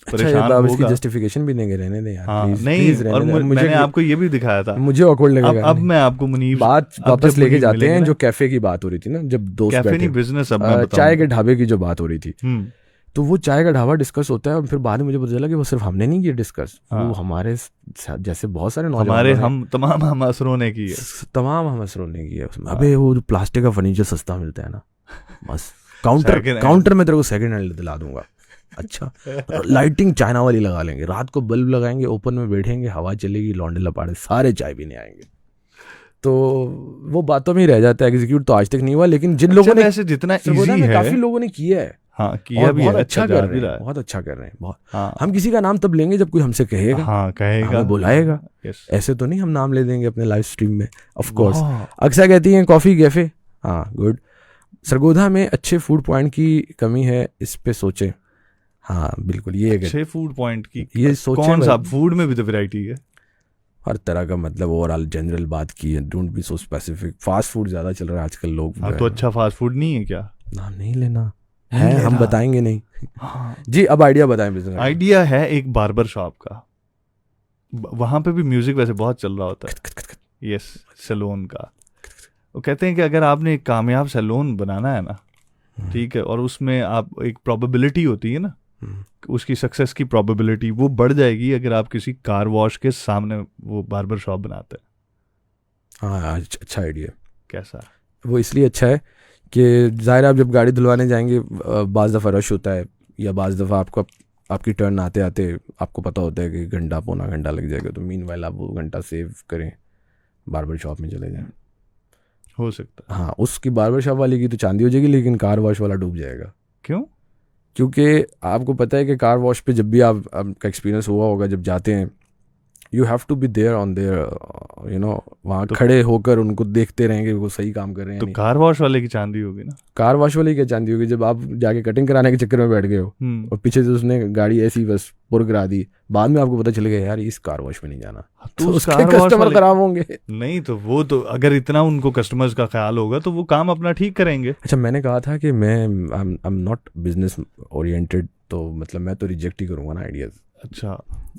परेशान होगा। इसकी होगा। जस्टिफिकेशन भी नहीं रहने दे यार, हाँ, प्लीज नहीं प्लीज और रहने दे। मैंने आपको ये भी दिखाया था, मुझे ऑकवर्ड लगेगा। अब मैं आपको मुनीब बात अब वापस जब लेके मुनीब जाते हैं मिलेंगे जो कैफे की बात हो रही थी ना, जब दोस्त कैफे बैठे नहीं बिजनेस, अब मैं चाय बताऊंगा। के ढाबे की जो बात हो रही थी, तो वो चाय का ढाबा डिस्कस होता है और फिर बाद में मुझे पता चला कि वो सिर्फ हमने नहीं किया डिस्कस, वो हमारे जैसे बहुत सारे नौजवान हमारे हम तमाम हम असरों ने की है, तमाम हम असरों ने किया उसमें। अबे वो जो प्लास्टिक का फर्नीचर सस्ता मिलता है ना, बस काउंटर में तेरे को सेकंड हैंड दिला दूंगा। अच्छा लाइटिंग चाइना वाली लगा लेंगे, रात को बल्ब लगाएंगे, ओपन में बैठेंगे, हवा चलेगी, लौंडे लपाड़े सारे चाय पीने आएंगे। तो वो बातों में ही रह जाता है, एग्जीक्यूट तो आज तक नहीं हुआ। लेकिन जिन लोगों ने वैसे जितना इजी है काफी लोगों ने किया है, हाँ किया भी बहुत है, अच्छा कर रहे हैं, बहुत अच्छा कर रहे हैं बहुत। हाँ, हम किसी का नाम तब लेंगे जब कोई हमसे कहेगा, हाँ कहेगा, हमें बुलाएगा। ऐसे तो नहीं हम नाम ले देंगे अपने लाइव स्ट्रीम में। ऑफ कोर्स अक्सर कहती हैं कॉफी कैफे, हाँ गुड। सरगोधा में अच्छे फूड पॉइंट की कमी है, इस पे सोचें। हाँ बिल्कुल, ये अच्छे फूड पॉइंट की ये सोचें। कौन सा फूड में भी तो वैरायटी है हर तरह का, मतलब ओवरऑल जनरल बात की है, don't be so specific. Fast food ज्यादा चल रहा है आजकल लोग। तो अच्छा फास्ट फूड नहीं है क्या? नाम नहीं लेना है, हम बताएंगे नहीं। हाँ। जी अब आइडिया बताएं बिजनेस। आइडिया है एक बार्बर शॉप का, वहां पे भी म्यूजिक वैसे बहुत चल रहा होता है। यस, सैलून का। वो कहते हैं कि अगर आपने एक कामयाब सैलून बनाना है ना, ठीक है, और उसमें आप एक प्रोबेबिलिटी होती है ना, उसकी सक्सेस की प्रोबेबिलिटी वो बढ़ जाएगी अगर आप किसी कार वॉश के सामने वो बार्बर शॉप बनाते हैं। हाँ अच्छा आइडिया। कैसा? वो इसलिए अच्छा है कि ज़ाहिर आप जब गाड़ी धुलवाने जाएंगे बाज़ दफ़ा रश होता है, या बाज़ दफ़ा आपकी टर्न आते आते आपको पता होता है कि घंटा पौना घंटा लग जाएगा, तो मीनवाइल आप वो घंटा सेव करें, बार्बर शॉप में चले जाएं। हो सकता है। हाँ, उसकी बार्बर शॉप वाले की तो चांदी हो जाएगी, लेकिन कार वॉश वाला डूब जाएगा। क्यों? क्योंकि आपको पता है कि कार वॉश पे जब भी आपका एक्सपीरियंस हुआ होगा, जब जाते हैं you have to be there on there, you know, वहाँ खड़े होकर उनको देखते रहेंगे वो सही काम कर रहे हैं। तो कार वॉश वाले की चांदी होगी ना? कार वॉश वाले की क्या चांदी होगी जब आप जाके कटिंग कराने के चक्कर में बैठ गए हो और पीछे से उसने गाड़ी ऐसी बस पुर करा दी, बाद में आपको पता चलेगा यार इस कार वॉश में नहीं जाना, तो उसके कस्टमर खराब होंगे। नहीं तो वो तो अगर इतना उनको कस्टमर्स का ख्याल होगा तो वो काम अपना ठीक करेंगे। अच्छा, मैंने कहा था कि मैं I am not business oriented, तो मतलब मैं तो रिजेक्ट ही करूंगा ना आइडियाज। अच्छा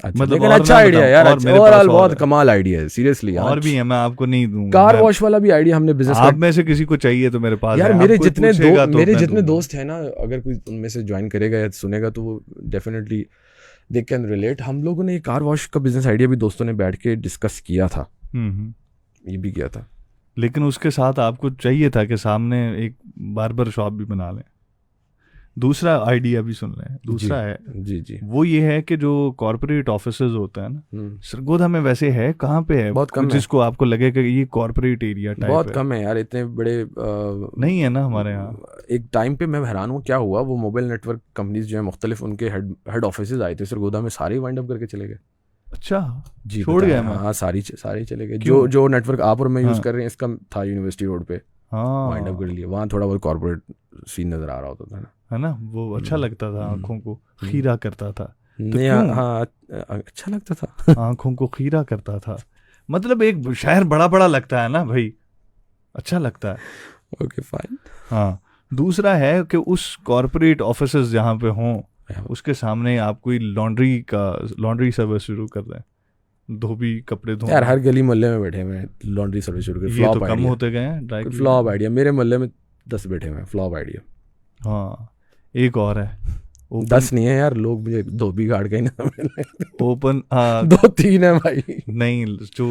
मतलब लेकिन अच्छा आइडिया यार, ओवरऑल बहुत कमाल आइडिया है सीरियसली। और भी है, मैं आपको नहीं दूंगा। कार वॉश वाला भी आइडिया हमने बिजनेस, आप में से किसी को चाहिए तो मेरे पास यार मेरे जितने दोस्त हैं ना, अगर कोई उनमें से ज्वाइन करेगा या सुनेगा तो वो डेफिनेटली दे कैन रिलेट। हम लोगों ने कार वॉश का बिजनेस आइडिया भी दोस्तों ने बैठ के डिस्कस किया था, ये भी किया था। लेकिन उसके साथ आपको चाहिए था कि सामने एक बार्बर शॉप भी बना लें। दूसरा आइडिया भी सुन लें। दूसरा है जी वो ये है कि जो कॉर्पोरेट ऑफिसेज होते हैं ना, सरगोधा में वैसे है कहाँ पे है? बहुत कम जिसको आपको लगे कि ये कॉर्पोरेट एरिया टाइप बहुत कम है यार, इतने बड़े नहीं है ना हमारे यहाँ। एक टाइम पे मैं हैरान हूँ क्या हुआ, वो मोबाइल नेटवर्क कंपनीज जो है मुख्तलिफ, उनके हेड ऑफिसेज आए थे सरगोधा में, सारे वाइंड अप करके चले गए। अच्छा जी, छोड़ गया? हाँ सारे चले गए। जो नेटवर्क आप और मैं यूज कर रहे हैं इसका था यूनिवर्सिटी रोड पे, वाइंड अप कर लिया। वहाँ थोड़ा बहुत कॉर्पोरेट सीन नजर आ रहा होता था ना, है ना, वो अच्छा लगता था, आंखों को खीरा करता था। तो हाँ अच्छा लगता था, आंखों को खीरा करता था। मतलब एक शहर बड़ा बड़ा लगता है ना भाई, अच्छा लगता है। Okay fine. हाँ, दूसरा है कि उस कॉर्पोरेट ऑफिसेज जहाँ पे हों उसके सामने आप कोई लॉन्ड्री सर्विस शुरू कर दें, धोबी कपड़े धो। यार हर गली मोहल्ले में बैठे हुए लॉन्ड्री सर्विस शुरू कर, ये तो कम होते गए हैं। फ्लॉप आइडिया, मेरे मोहल्ले में 10 बैठे हुए हैं, फ्लॉप आइडिया। हाँ, एक और है, 10 नहीं है यार, लोग मुझे धोबी गाड़ के ना मिले। ओपन 2-3 है भाई। नहीं, जो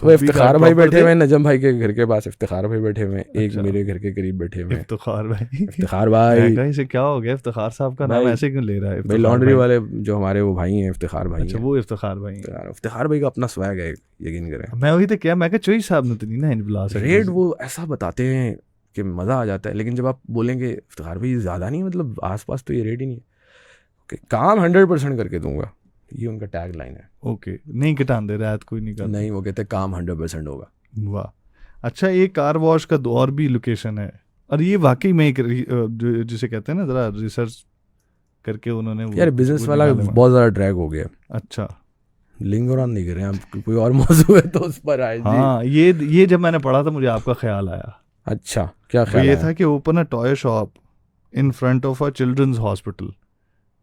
वो इफ्तिखार भाई बैठे हुए हैं नजम भाई के घर के पास, इफ्तिखार भाई बैठे हुए हैं। एक मेरे घर के करीब बैठे हुए हैं इफ्तिखार भाई। इफ्तिखार भाई कहीं से क्या हो गया, इफ्तिखार साहब का नाम ऐसे क्यों ले रहा है? भाई लॉन्ड्री वाले जो हमारे वो भाई हैं, इफ्तिखार भाई। अच्छा, वो इफ्तिखार भाई। इफ्तिखार भाई का अपना स्वैग है, यकीन करें। मैं वही तो क्या, मैं चोई साहब ने तो नहीं ना बुला सकते। रेट वो ऐसा बताते हैं कि मज़ा आ जाता है, लेकिन जब आप बोलेंगे इफ्तिखार भाई ज़्यादा नहीं, मतलब आसपास तो ये रेट ही नहीं है, काम 100% करके दूंगा, ये उनका टैग लाइन है। ओके, नहीं घटान दे रहा है, कोई नहीं करता। नहीं, वो कहते काम 100% होगा। वाह, अच्छा। एक कार वॉश का और भी लोकेशन है, और ये वाकई में एक जिसे कहते हैं ना, ज़रा रिसर्च करके उन्होंने यार बिजनेस वाला बहुत ज़्यादा ड्रैग हो गया। अच्छा, लिंगर ऑन नहीं कर रहे हैं आप, कोई और मौजूद है तो उस पर आए। हाँ, ये जब मैंने पढ़ा था मुझे आपका ख्याल आया। अच्छा, क्या ख्याल ये आया? था कि open a toy shop in front of a children's hospital.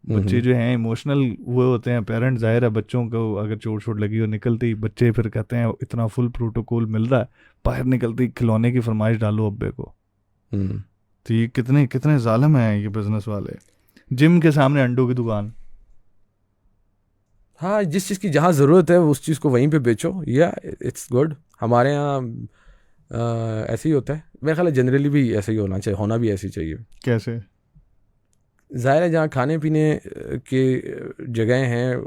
बच्चे जो हैं इमोशनल हुए होते हैं, पेरेंट्स, जाहिर है बच्चों को अगर चोट छोट लगी हो, निकलते ही बच्चे फिर कहते हैं इतना फुल प्रोटोकॉल मिल रहा है, बाहर निकलते ही खिलौने की फरमाइश डालो अब्बे को। तो ये कितने कितने जालिम हैं ये बिजनेस वाले। जिम के सामने अंडों की दुकान। हाँ, जिस चीज़ की जहाँ ज़रूरत है उस चीज़ को वहीं पे बेचो, या इट्स गुड। हमारे यहाँ ऐसे ही होता है, मेरा ख्याल है जनरली भी ऐसे ही होना चाहिए, होना भी ऐसे ही चाहिए। कैसे? ज़ाहिर है जहाँ खाने पीने के जगह हैं,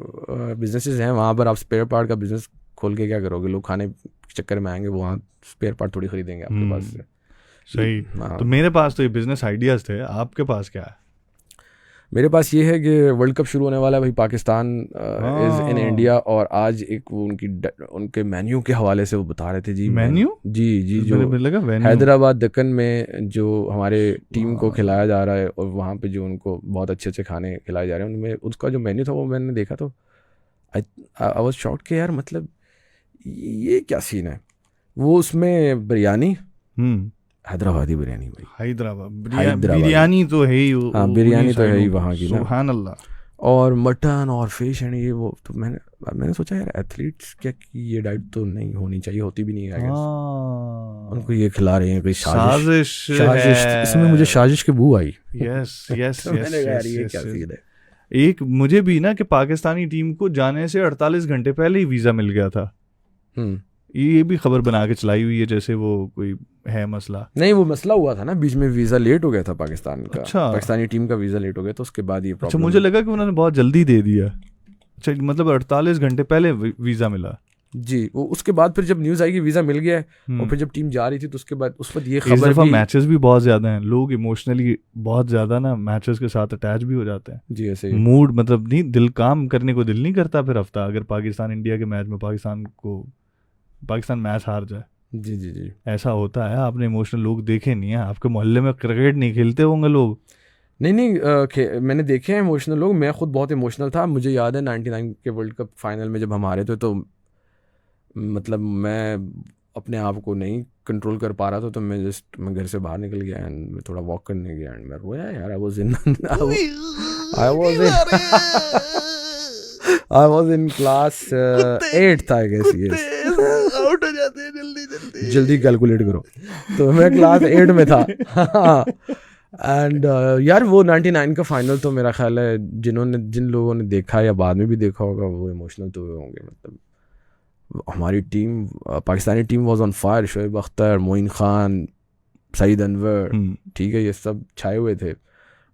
बिजनेसेस हैं, वहाँ पर आप स्पेयर पार्ट का बिज़नेस खोल के क्या करोगे? लोग खाने के चक्कर में आएंगे, वहाँ स्पेयर पार्ट थोड़ी खरीदेंगे आपके पास से। सही। हाँ। तो मेरे पास तो ये बिजनेस आइडियाज़ थे, आपके पास क्या है? मेरे पास ये है कि वर्ल्ड कप शुरू होने वाला है भाई, पाकिस्तान इज़ इन इंडिया, और आज एक वो उनके मेन्यू के हवाले से वो बता रहे थे जी। मेन्यू? जी, जो हैदराबाद दक्कन में जो हमारे टीम को खिलाया जा रहा है, और वहाँ पे जो उनको बहुत अच्छे अच्छे खाने खिलाए जा रहे हैं, उनमें उसका जो मेन्यू था वो मैंने देखा तो आई वाज शॉक्ड कि यार मतलब ये क्या सीन है। वो उसमें बिरयानी, हैदराबादी बिरयानी भाई, हैदराबाद बिरयानी तो है ही। हाँ, बिरयानी तो है ही वहाँ की ना, सुभान अल्लाह। और मटन और फिश एंड ये वो। तो मैंने सोचा यार एथलीट्स क्या की ये डाइट तो नहीं होनी चाहिए, होती भी नहीं है। उनको ये खिला रहे हैं कोई साजिश। इसमें मुझे साजिश की बू आई। यस ये क्या सीन है। एक मुझे भी ना कि पाकिस्तानी टीम को जाने से 48 घंटे पहले ही वीज़ा मिल गया था। ये भी खबर बना के चलाई हुई है जैसे वो कोई है मसला। नहीं, वो मसला हुआ था ना बीच में, वीज़ा लेट हो गया था पाकिस्तान का। अच्छा। पाकिस्तानी टीम का वीज़ा लेट हो गया तो उसके बाद ये प्रॉब्लम। अच्छा, मुझे लगा कि उन्होंने बहुत जल्दी दे दिया। अच्छा, मतलब 48 घंटे पहले वीज़ा मिला जी। वो उसके बाद फिर जब न्यूज़ आई कि वीज़ा मिल गया है, और फिर जब टीम जा रही थी तो उसके बाद उस पर ये खबर भी। मैचेस भी बहुत ज़्यादा हैं, लोग इमोशनली बहुत ज़्यादा ना मैचेस के साथ अटैच भी हो जाते हैं जी। ऐसे मूड मतलब नहीं, दिल काम करने को दिल नहीं करता फिर हफ्ता, अगर पाकिस्तान इंडिया के मैच में पाकिस्तान मैच हार जाए। जी ऐसा होता है। आपने इमोशनल लोग देखे नहीं है? आपके मोहल्ले में क्रिकेट नहीं खेलते होंगे लोग? नहीं, मैंने देखे हैं इमोशनल लोग। मैं खुद बहुत इमोशनल था। मुझे याद है 99 के वर्ल्ड कप फाइनल में जब हम हारे थे, तो मतलब मैं अपने आप को नहीं कंट्रोल कर पा रहा था, तो मैं घर से बाहर निकल गया एंड मैं थोड़ा वॉक करने गया एंड मैं रोया यार। I was in class 8 था, I guess, yes. आउट हो जाते हैं जल्दी कैलकुलेट करो। तो मैं क्लास 8 में था। एंड यार वो 99 का फाइनल तो मेरा ख्याल है जिन लोगों ने देखा या बाद में भी देखा होगा वो इमोशनल तो हुए होंगे। मतलब हमारी team, Pakistani team was on fire. Shoaib Akhtar, Moin Khan, Saeed Anwar, ठीक है, ये सब छाए हुए थे।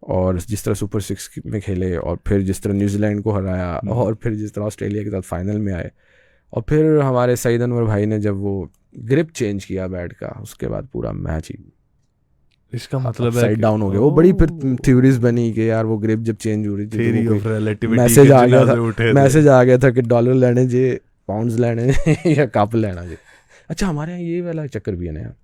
और जिस तरह सुपर 6 में खेले, और फिर जिस तरह न्यूजीलैंड को हराया, और फिर जिस तरह ऑस्ट्रेलिया के साथ फाइनल में आए, और फिर हमारे सईद अनवर भाई ने जब वो ग्रिप चेंज किया बैट का, उसके बाद पूरा मैच ही इसका मतलब है साइड डाउन हो गया। वो बड़ी फिर थ्योरीज बनी कि यार वो ग्रिप जब चेंज हो रही थी, थ्योरी ऑफ रिलेटिविटी, मैसेज आ गया था कि डॉलर लेने जे, पाउंड्स लेने या कप लेना जे। अच्छा, हमारे यहाँ ये वाला चक्कर भी है ना यार,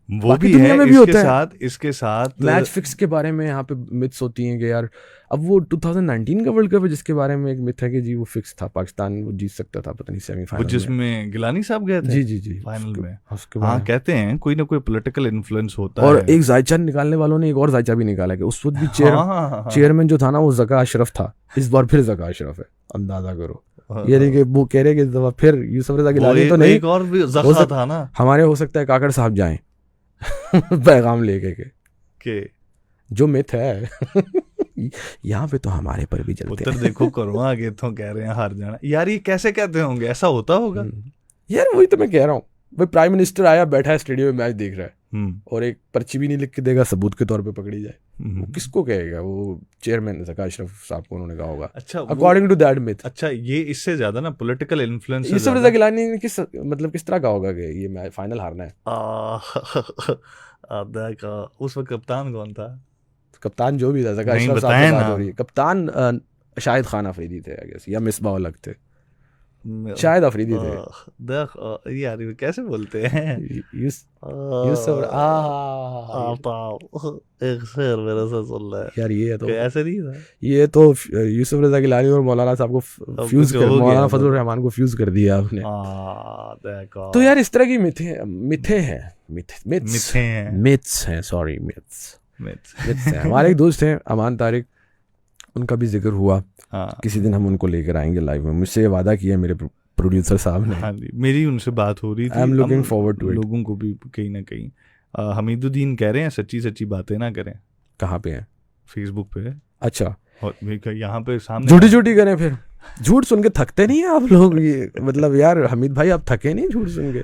वो भी है में भी होता है। इसके साथ मैच फिक्स के बारे में यहाँ पे मिथ्स होती हैं कि यार अब वो 2019 का वर्ल्ड कप है जिसके बारे में एक मिथ है कि जी वो फिक्स था, पाकिस्तान वो जीत सकता था, पता नहीं सेमीफाइनल जिसमें गिलानी साहब गए थे। जी फाइनल में। हाँ, कहते हैं कोई ना कोई पॉलिटिकल इन्फ्लुएंस होता है। और एक जायचा निकालने वालों ने एक और जायचा भी निकाला कि उस वक्त भी चेयरमैन जो था ना वो ज़का अशरफ था। इस बार फिर ज़का अशरफ है, अंदाजा करो। ये नहीं कि वो कह रहे कि इस दफा फिर यूसुफ रजा गिलानी तो नहीं, एक और भी ज़का था ना हमारे, हो सकता है काकड़ साहब जाएं पैगाम लेके के जो मिथ है यहाँ पे तो हमारे पर भी चलते हैं। देखो करो आगे तो कह रहे हैं हार जाना। यार ये कैसे कहते होंगे, ऐसा होता होगा यार? वही तो मैं कह रहा हूँ भाई, प्राइम मिनिस्टर आया बैठा है स्टेडियम में मैच देख रहा है और एक पर्ची भी नहीं लिख के देगा, सबूत के तौर पे पकड़ी जाए, वो किसको कहेगा? वो चेयरमैन ज़का अशरफ साहब को उन्होंने कहा होगा। अच्छा, अकॉर्डिंग टू दैट मिथ। अच्छा, ये इससे ज्यादा ना पॉलिटिकल इन्फ्लुएंस यूसुफ रजा गिलानी ने किस तरह कहा होगा कि ये मैच फाइनल हारना है? उस वक्त कप्तान कौन था? कप्तान जो भी था, ज़का अशरफ साहब की बात हो रही है। कप्तान शाहिद खान अफरीदी थे, आई गेस, या मिसबाह अलग थे। शायद अफरीदी थे। देख यार ये कैसे बोलते हैं, यूसुफ एक शेर मेरे से सुन ले यार, ये तो ऐसे नहीं था, ये तो यूसुफ रजा गिलानी और मौलाना साहब को फ्यूज कर, मौलाना फजलुर रहमान को फ्यूज कर दिया आपने। देखो तो यार इस तरह की मिथ्स हैं। हमारे एक दोस्त हैं अमान तारिक, उनका भी जिक्र हुआ। हाँ किसी दिन हम उनको लेकर आएंगे लाइव में, मुझसे ये वादा किया मेरे प्रोड्यूसर साहब ने। हाँ जी, मेरी उनसे बात हो रही थी। I am looking forward to it. लोगों को भी कहीं ना कहीं हमीदुद्दीन कह रहे हैं सच्ची सच्ची बातें ना करें। कहाँ पे हैं? फेसबुक पे। अच्छा, और यहाँ पे सामने झूठी झूठी करें फिर? झूठ सुन के थकते नहीं है आप लोग? ये मतलब यार हमीद भाई, आप थके नहीं झूठ सुन के?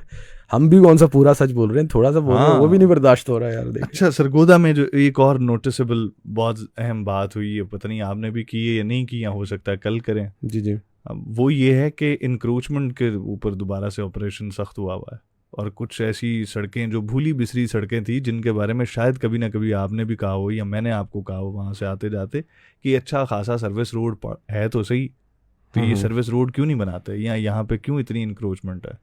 हम भी कौन सा पूरा सच बोल रहे हैं, थोड़ा सा बोल रहे हैं, वो भी नहीं बर्दाश्त हो रहा है यार। देखिए अच्छा, सरगोदा में जो एक और नोटिसेबल बहुत अहम बात हुई है, पता नहीं आपने भी की है या नहीं की, या हो सकता है कल करें। जी। अब वो ये है कि इंक्रोचमेंट के ऊपर दोबारा से ऑपरेशन सख्त हुआ है, और कुछ ऐसी सड़कें जो भूली बिसरी सड़कें थी, जिनके बारे में शायद कभी ना कभी आपने भी कहा हो या मैंने आपको कहा हो वहाँ से आते जाते कि अच्छा खासा सर्विस रोड है तो सही, तो ये सर्विस रोड क्यों नहीं बनाते, या यहाँ पे क्यों इतनी इंक्रोचमेंट है।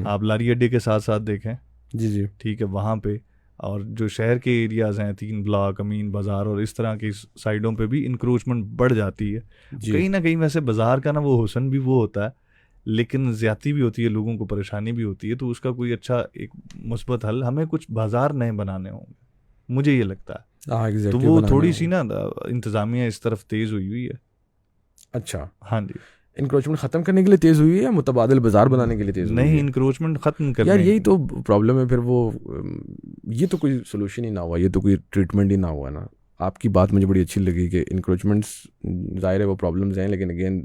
आप लारी अड्डे के साथ साथ देखें, जी ठीक है, वहाँ पे, और जो शहर के एरियाज़ हैं 3 ब्लॉक, अमीन बाज़ार और इस तरह की साइडों पे भी इंक्रोचमेंट बढ़ जाती है। कहीं ना कहीं वैसे बाज़ार का ना वो हुस्न भी वो होता है, लेकिन ज़्यादती भी होती है, लोगों को परेशानी भी होती है। तो उसका कोई अच्छा एक मुस्बत हल, हमें कुछ बाज़ार नए बनाने होंगे, मुझे ये लगता है। तो वो थोड़ी सी ना इंतज़ामिया इस तरफ तेज़ हुई है। अच्छा, हाँ जी। इंक्रोचमेंट खत्म करने के लिए तेज हुई है या मुतबादिल बाजार बनाने के लिए तेज हुई है? नहीं, इंक्रोचमेंट खत्म करने। यार यही तो प्रॉब्लम है फिर। वो ये तो कोई सोल्यूशन ही ना हुआ, ये तो कोई ट्रीटमेंट ही ना हुआ ना। आपकी बात मुझे बड़ी अच्छी लगी कि इंक्रोचमेंट्स ज़ाहिर है वो प्रॉब्लम्स हैं, लेकिन अगेन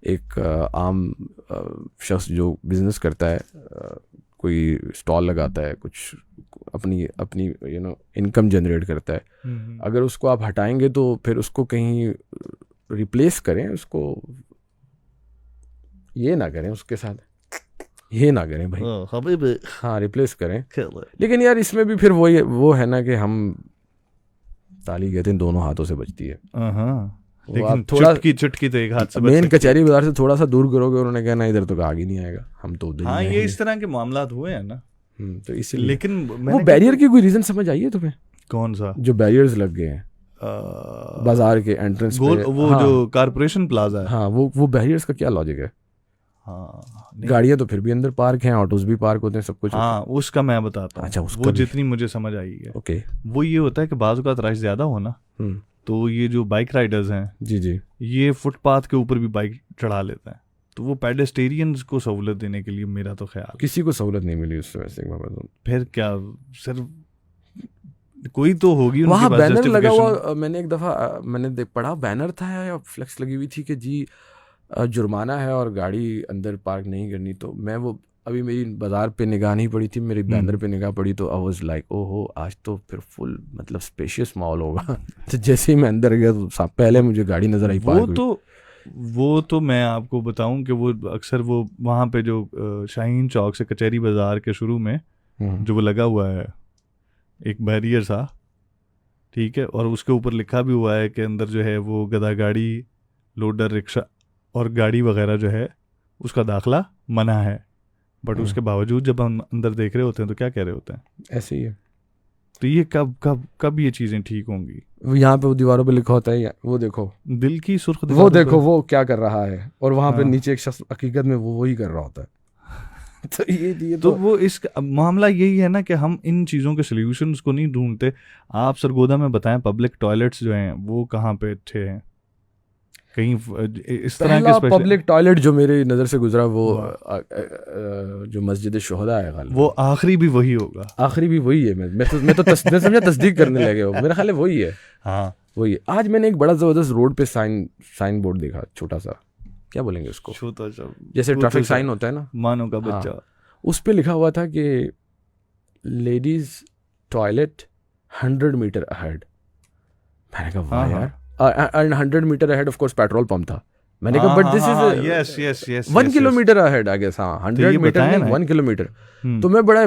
एक आम शख्स जो बिजनेस करता है, कोई स्टॉल लगाता है, कुछ अपनी इनकम जनरेट करता है, अगर उसको आप हटाएंगे तो फिर उसको कहीं रिप्लेस करें, उसको ये ना करें, उसके साथ ये ना करें भाई। हाँ, रिप्लेस करें। लेकिन यार इसमें भी फिर वो है ना कि हम ताली कहते हैं दोनों हाथों से बजती है। लेकिन थोड़ा चुटकी तो एक हाथ से मेन कचहरी बाजार से थोड़ा सा दूर करोगे, उन्होंने कहना इधर तो आगे नहीं आएगा, हम तो उधर। हाँ, ये इस तरह के मामला हुए हैं ना, तो इसलिए। लेकिन वो बैरियर की कोई रीजन समझ आई है तुम्हें? कौन सा? जो बैरियर्स लग गए हैं बाजार के एंट्रेंस पे, वो हाँ, जो कारपोरेशन प्लाजा है, हाँ, वो बैरियर्स का क्या लॉजिक है? हाँ, गाड़ियां तो फिर भी अंदर पार्क हैं, ऑटोज भी पार्क होते हैं, सब कुछ। हाँ, उसका मैं बताता हूँ। अच्छा, वो जितनी मुझे समझ आई है, ओके, वो ये होता है कि बाज़ औक़ात रश ज़्यादा हो ना, तो ये जो बाइक राइडर्स हैं, जी, ये फुटपाथ के ऊपर भी बाइक चढ़ा लेते हैं। तो वो पेडेस्टेरियंस को सहूलत देने के लिए, मेरा तो ख्याल, किसी को सहूलत नहीं मिली उससे वैसे। फिर क्या, सिर्फ कोई तो होगी वहाँ बैनर लगा हुआ। मैंने एक दफ़ा पढ़ा, बैनर था या फ्लेक्स लगी हुई थी कि जी जुर्माना है और गाड़ी अंदर पार्क नहीं करनी। तो मैं वो अभी मेरी बाजार पे निगाह नहीं पड़ी थी, मेरी बैनर पे निगाह पड़ी, तो आई वाज लाइक ओहो, आज तो फिर फुल मतलब स्पेशियस माहौल होगा। तो जैसे ही मैं अंदर गया तो पहले मुझे गाड़ी नजर आई पार्क। वो तो मैं आपको बताऊं कि वो अक्सर वो वहाँ पे जो शाहीन चौक से कचहरी बाजार के शुरू में जो वो लगा हुआ है एक बैरियर सा, ठीक है, और उसके ऊपर लिखा भी हुआ है कि अंदर जो है वो गधा गाड़ी, लोडर रिक्शा और गाड़ी वगैरह जो है उसका दाखला मना है। बट उसके बावजूद जब हम अंदर देख रहे होते हैं तो क्या कह रहे होते हैं? ऐसे ही है। तो ये कब ये चीज़ें ठीक होंगी? यहाँ पे वो दीवारों पे लिखा होता है, वो देखो दिल की सुर्ख, वो देखो वो क्या कर रहा है, और वहाँ पे नीचे एक शख्स हकीकत में वो वही कर रहा होता है। तो ये तो वो इस मामला यही है ना कि हम इन चीज़ों के सॉल्यूशंस को नहीं ढूंढते। आप सरगोदा में बताएं, पब्लिक टॉयलेट्स जो हैं वो कहाँ पे अच्छे हैं? कहीं इस तरह के पब्लिक टॉयलेट जो मेरी नज़र से गुजरा वो जो मस्जिद शुहदा है, वो आखिरी भी वही होगा। आखिरी भी वही है। मैं तो समझा तस्दीक करने लगे हो, मेरा ख्याल है वही है। हाँ, वही है। आज मैंने एक बड़ा ज़बरदस्त रोड पे साइन बोर्ड देखा, छोटा सा, क्या बोलेंगे उसको, छोटा जैसे ट्रैफिक साइन होता है ना, मानो का बच्चा। उस पे लिखा हुआ था कि लेडीज टॉयलेट 100 मीटर अहेड। मैंने कहा वाह यार, and 100 metre ahead of course petrol pump था। मैंने कहा but this is 1 kilometre ahead, I guess. हाँ, 100 मीटर नहीं, 1 किलोमीटर। तो मैं बड़ा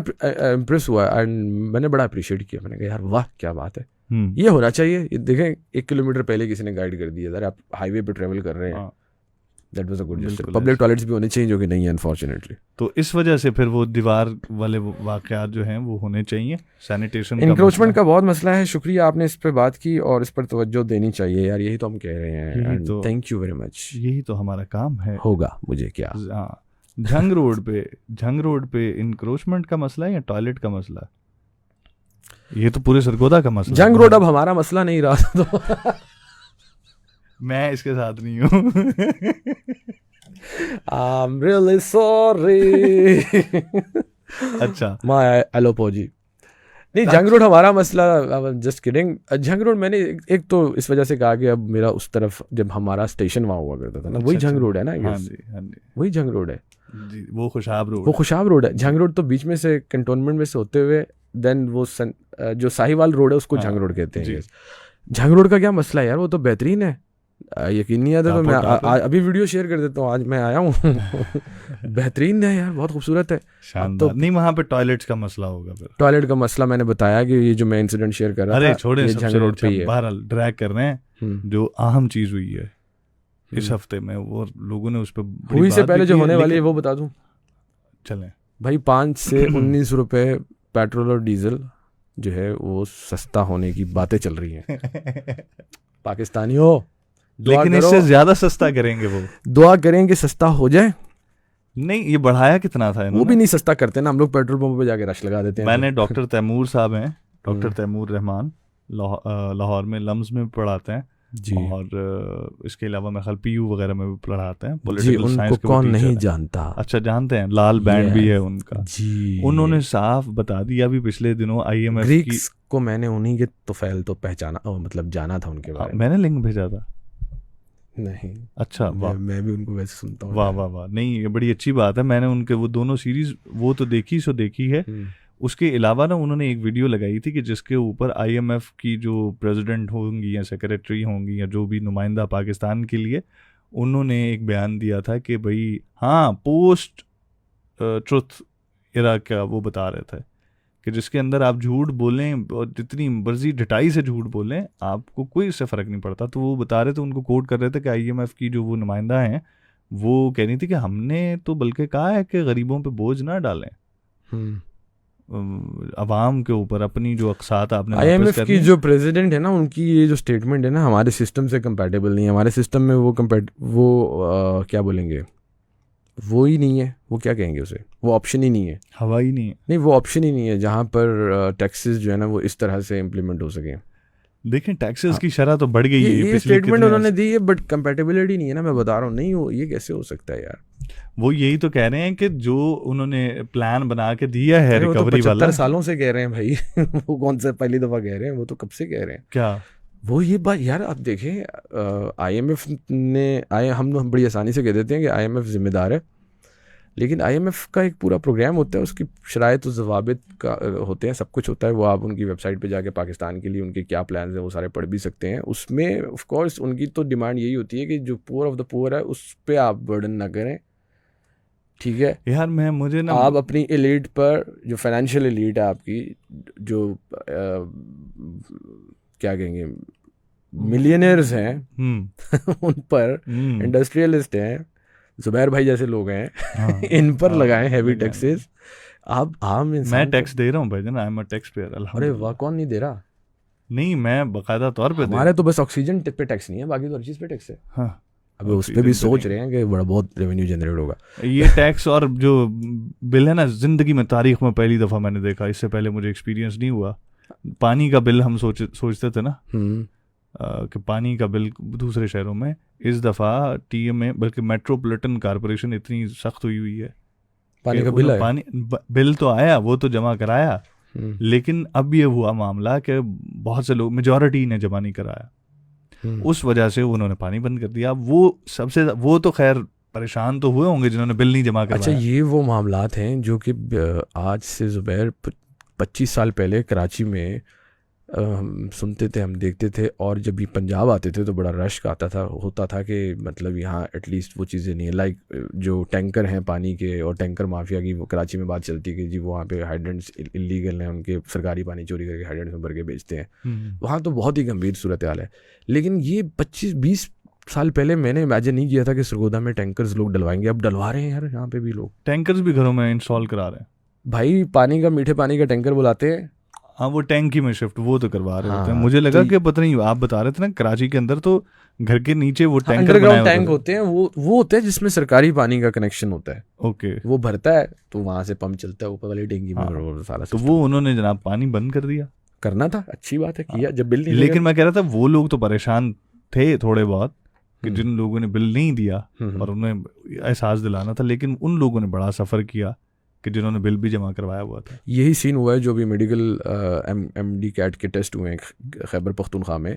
इम्प्रेस हुआ एंड मैंने बड़ा अप्रिशिएट किया। मैंने कहा यार वाह क्या बात है, ये होना चाहिए। ये देखें 1 किलोमीटर पहले किसी ने गाइड कर दिया, अगर आप हाईवे पे ट्रेवल कर रहे हैं that was a good gesture. बिल्कुल पब्लिक टॉयलेट्स भी होने चाहिए, जो कि नहीं है अनफॉर्चुनेटली। तो इस वजह से फिर वो दीवार वाले वाकयात जो हैं वो होने चाहिए। सैनिटेशन का इंक्रोचमेंट मसला, का बहुत मसला है। शुक्रिया आपने इस पे बात की और इस पर तवज्जो देनी चाहिए यार, यही तो हम कह रहे हैं। यही एंड तो- थैंक यू वेरी मच। यही तो हमारा काम है। होगा मुझे क्या। हाँ, झंग रोड पे इंक्रोचमेंट का मसला है या टॉयलेट का मसला है? ये तो पूरे सरगोदा का मसला जंग है। रोड अब हमारा मसला नहीं रहा तो मैं इसके साथ नहीं हूँ। I'm really sorry अच्छा, my apology। नहीं, जंग रोड हमारा मसला, जस्ट किडिंग। जंग रोड मैंने एक तो इस वजह से कहा कि अब मेरा उस तरफ जब हमारा स्टेशन वहाँ हुआ करता था ना, वही अच्छा, जंग रोड है ना, I हाँ guess। जी, हाँ जी, वही जंग रोड है जी, वो खुशाब रोड वो है। खुशाब रोड है। जंग रोड तो बीच में से कंटोनमेंट में से होते हुए देन वो जो साहिवाल रोड है उसको हाँ, जंग रोड कहते हैं। जी। yes। जंग रोड का क्या मसला है यार, वो तो बेहतरीन है। यकीन नहीं आता तो मैं अभी वीडियो शेयर कर देता हूँ, आज मैं आया हूँ बेहतरीन है यार, बहुत खूबसूरत है। शानदार। नहीं, वहाँ पे टॉयलेट्स का मसला होगा फिर। टॉयलेट का मसला मैंने बताया कि ये जो मैं इंसिडेंट शेयर कर रहा था, अरे छोड़े, ये सबसे जंग रोड पे ही है। बहरहाल ड्रैग कर रहे हैं। हम्म। जो अहम चीज हुई है इस हफ्ते में, वो लोगों ने उस पर हुई से पहले जो होने वाली है वो बता दूं चलें। भाई। 5 से 19 रुपए पेट्रोल और डीजल जो है वो सस्ता होने की बातें चल रही हैं। पाकिस्तानियों दुआ लेकिन करो, इससे ज्यादा सस्ता करेंगे वो। दुआ करें कि सस्ता हो जाए। नहीं, ये बढ़ाया कितना था वो इन्होंने? भी नहीं सस्ता करते ना, हम लोग पेट्रोल पंप पे जाके रश लगा देते हैं। मैंने डॉक्टर तैमूर साहब हैं, डॉक्टर तैमूर रहमान, लाहौर में लम्स में पढ़ाते हैं जी और इसके अलावा मैं ख्याल PU वगैरह में भी पढ़ाते हैं। जी, पॉलिटिकल उनको साइंस के वो कौन टीचर नहीं हैं। जानता। अच्छा, जानते हैं, लाल बैंड भी है उनका। जी, उन्होंने साफ बता दिया भी पिछले दिनों IMF की। ग्रीक्स को मैंने उन्हीं के तुफैल तो पहचाना, मतलब जाना था उनके बारे में। मैंने लिंक भेजा था। नहीं, अच्छा, वाह मैं भी उनको वैसे सुनता हूँ। वाह वाह वाह। नहीं, ये बड़ी अच्छी बात है। मैंने उनके वो दोनों सीरीज वो तो देखी है। उसके अलावा ना उन्होंने एक वीडियो लगाई थी कि जिसके ऊपर IMF की जो प्रेसिडेंट होंगी या सेक्रेटरी होंगी या जो भी नुमाइंदा पाकिस्तान के लिए, उन्होंने एक बयान दिया था कि भाई हाँ, पोस्ट ट्रुथ एरा का वो बता रहे थे कि जिसके अंदर आप झूठ बोलें और जितनी मर्जी ढटाई से झूठ बोलें आपको कोई इससे फ़र्क नहीं पड़ता। तो वो बता रहे थे, उनको कोट कर रहे थे कि IMF की जो वो नुमाइंदा हैं वो कह रही थी कि हमने तो बल्कि कहा है कि गरीबों पे बोझ ना डालें, अवाम के ऊपर अपनी जो अक्सात आपने IMF की जो प्रेसिडेंट है ना, उनकी ये जो स्टेटमेंट है ना, हमारे सिस्टम से कंपैटिबल नहीं है। हमारे सिस्टम में वो क्या बोलेंगे, वो ही नहीं है। वो क्या कहेंगे उसे, वो ऑप्शन ही नहीं है। हवा ही नहीं है। नहीं, वो ऑप्शन ही नहीं है जहाँ पर टैक्सेस जो है ना वो इस तरह से इम्प्लीमेंट हो सके। देखें, टैक्सेस की शरह तो बढ़ गई है। ये पिछले स्टेटमेंट कितने उन्होंने दी है, बट कंपैटिबिलिटी नहीं है ना, मैं बता रहा हूँ। नहीं हो, ये कैसे हो सकता है यार। वो यही तो कह रहे हैं कि जो उन्होंने प्लान बना के दिया है रिकवरी वाला, 75 सालों से कह रहे हैं भाई वो कौन से पहली दफा कह रहे हैं, वो तो कब से कह रहे हैं। क्या वो ये बात यार, आप देखें IMF ने हम बड़ी आसानी से कह देते हैं कि IMF जिम्मेदार है, लेकिन IMF का एक पूरा प्रोग्राम होता है, उसकी शराइत और ज़वाबित का होते हैं, सब कुछ होता है। वो आप उनकी वेबसाइट पे जाके पाकिस्तान के लिए उनके क्या प्लान्स हैं वो सारे पढ़ भी सकते हैं। उसमें ऑफ कोर्स उनकी तो डिमांड यही होती है कि जो पुअर ऑफ द पुअर है उस पर आप बर्डन ना करें, ठीक है यार। मुझे ना, आप अपनी एलीट पर, जो फाइनेंशियल एलीट है आपकी, जो क्या कहेंगे मिलियनर्स हैं उन पर, इंडस्ट्रियलिस्ट हैं, जुबैर भाई जैसे लोग हैं, हाँ, इन पर लगाएं हैवी टैक्सेस। आप आम इंसान, मैं टैक्स दे रहा हूँ भाईजान, I am a tax payer. अरे वाह, कौन नहीं दे रहा। नहीं, मैं बाकायदा तौर पे हमारे तो बस ऑक्सीजन पे टैक्स नहीं है, बाकी तो हर चीज़ पे टैक्स है। हाँ, अब उस पर भी सोच रहे हैं कि बड़ा बहुत रेवेन्यू जनरेट होगा। ये टैक्स और जो बिल है ना, जिंदगी में तारीख में पहली दफ़ा मैंने देखा। इससे पहले मुझे एक्सपीरियंस नहीं हुआ। पानी का बिल हम सोचते थे ना कि पानी का बिल दूसरे शहरों में, इस दफ़ा TMA बल्कि मेट्रोपॉलिटन कॉरपोरेशन इतनी सख्त हुई है। पानी का बिल पानी बिल तो आया, वो तो जमा कराया, लेकिन अब ये हुआ मामला कि बहुत से लोग, मेजॉरिटी ने जमा नहीं कराया। उस वजह से उन्होंने पानी बंद कर दिया। वो तो खैर परेशान तो हुए होंगे जिन्होंने बिल नहीं जमा कराया। अच्छा, ये वो मामलात हैं जो कि आज से ज़ुबैर 25 साल पहले कराची में हम सुनते थे, हम देखते थे। और जब ये पंजाब आते थे तो बड़ा रश होता था कि मतलब यहाँ एटलीस्ट वो चीज़ें नहीं है। लाइक जो टैंकर हैं पानी के और टैंकर माफिया की, वो कराची में बात चलती है कि जी वो वहाँ पे हाइड्रेंट्स इलीगल हैं, उनके सरकारी पानी चोरी करके हाइड्रेंट्स में भर के बेचते हैं। वहाँ तो बहुत ही गंभीर सूरत हाल है। लेकिन ये 25-20 साल पहले मैंने इमेजिन नहीं किया था कि सरगोदा में टैंकर्स लोग डलवाएंगे, अब डलवा रहे हैं यार यहाँ पे भी लोग। टैंकर्स भी घरों में इंस्टॉल करा रहे हैं भाई, पानी का, मीठे पानी का टैंकर बुलाते हैं। हाँ, वो टैंकी में शिफ्ट वो तो करवा रहे होते हैं। हाँ, मुझे लगा तो कि पता नहीं, आप बता रहे थे ना कराची के अंदर तो घर के नीचे वो टैंकर अंडरग्राउंड टैंक होते हैं, वो होते हैं जिसमें सरकारी पानी का कनेक्शन होता है। ओके, वो भरता है तो वहां से पंप चलता है ऊपर वाली टैंकी में। हाँ, और सारा तो वो उन्होंने जनाब पानी बंद कर दिया। करना था, अच्छी बात है, किया जब बिल नहीं लेकिन मैं कह रहा था वो लोग तो परेशान थे थोड़े बहुत कि जिन लोगों ने बिल नहीं दिया और उन्हें एहसास दिलाना था, लेकिन उन लोगों ने बड़ा सफ़र किया कि जिन्होंने बिल भी जमा करवाया हुआ था। यही सीन हुआ है जो भी मेडिकल MD कैट के टेस्ट हुए हैं खैबर पख्तूनख्वा में।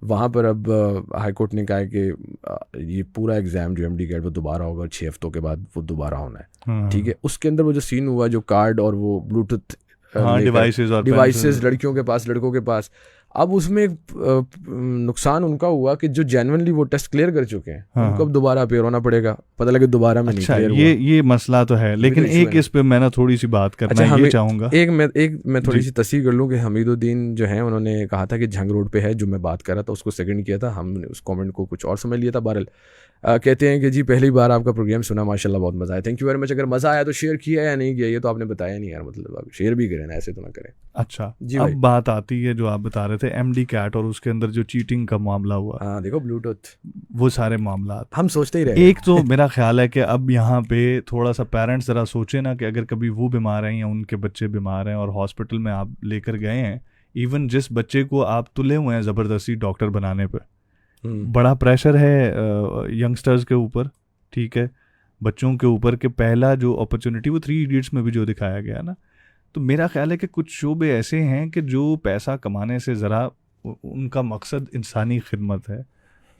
वहाँ पर अब हाई कोर्ट ने कहा है कि ये पूरा एग्ज़ाम जो MD कैट वो दोबारा होगा, 6 हफ्तों के बाद वो दोबारा होना है। ठीक है, उसके अंदर वो जो सीन हुआ, जो कार्ड और वो ब्लूटूथ डिवाइसेस लड़कियों के पास, लड़कों के पास, अब उसमें नुकसान उनका हुआ कि जो जेन्युइनली वो टेस्ट क्लियर कर चुके हैं उनको अब दोबारा अपेयर होना पड़ेगा। पता लगे दोबारा में नहीं क्लियर हुआ। ये मसला तो है, लेकिन एक इस पे मैं ना थोड़ी सी बात करना ये चाहूंगा। एक मैं थोड़ी सी तस्दीक कर लूँ कि हमीदुद्दीन जो है उन्होंने कहा था कि झंग रोड पे है, जो मैं बात कर रहा था उसको सेकंड किया था, हमने उस कमेंट को कुछ और समझ लिया था। बहरहाल कहते हैं कि जी पहली बार आपका प्रोग्राम सुना, माशाल्लाह बहुत मज़ा आया, थैंक यू वेरी मच। अगर मज़ा आया तो शेयर किया या नहीं किया ये तो आपने बताया नहीं यार, मतलब आप शेयर भी करें ना, ऐसे तो ना करें। अच्छा जी, अब बात आती है जो आप बता रहे थे MD कैट और उसके अंदर जो चीटिंग का मामला हुआ। हाँ देखो, ब्लूटूथ, वो सारे मामला हम सोचते ही रहे। एक तो मेरा ख्याल है कि अब यहाँ पे थोड़ा सा पेरेंट्स ज़रा सोचे ना कि अगर कभी वो बीमार हैं या उनके बच्चे बीमार हैं और हॉस्पिटल में आप लेकर गए हैं, इवन जिस बच्चे को आप तुले हुए हैं ज़बरदस्ती डॉक्टर बनाने पर, बड़ा प्रेशर है यंगस्टर्स के ऊपर, ठीक है, बच्चों के ऊपर, कि पहला जो अपॉर्चुनिटी वो 3 इडियट्स में भी जो दिखाया गया ना, तो मेरा ख्याल है कि कुछ शोबे ऐसे हैं कि जो पैसा कमाने से ज़रा उनका मकसद इंसानी खिदमत है,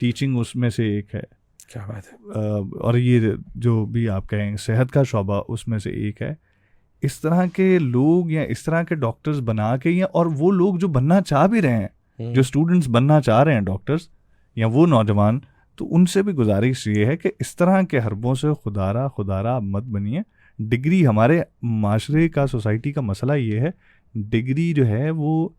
टीचिंग उसमें से एक है। क्या बात है। और ये जो भी आप कहें सेहत का शोबा उसमें से एक है। इस तरह के लोग या इस तरह के डॉक्टर्स बना के, या और वो लोग जो बनना चाह भी रहे हैं, जो स्टूडेंट्स बनना चाह रहे हैं डॉक्टर्स या वो नौजवान, तो उनसे भी गुजारिश ये है कि इस तरह के हरबों से खुदारा आप मत बनिए। डिग्री, हमारे माशरे का, सोसाइटी का मसला ये है, डिग्री जो है वो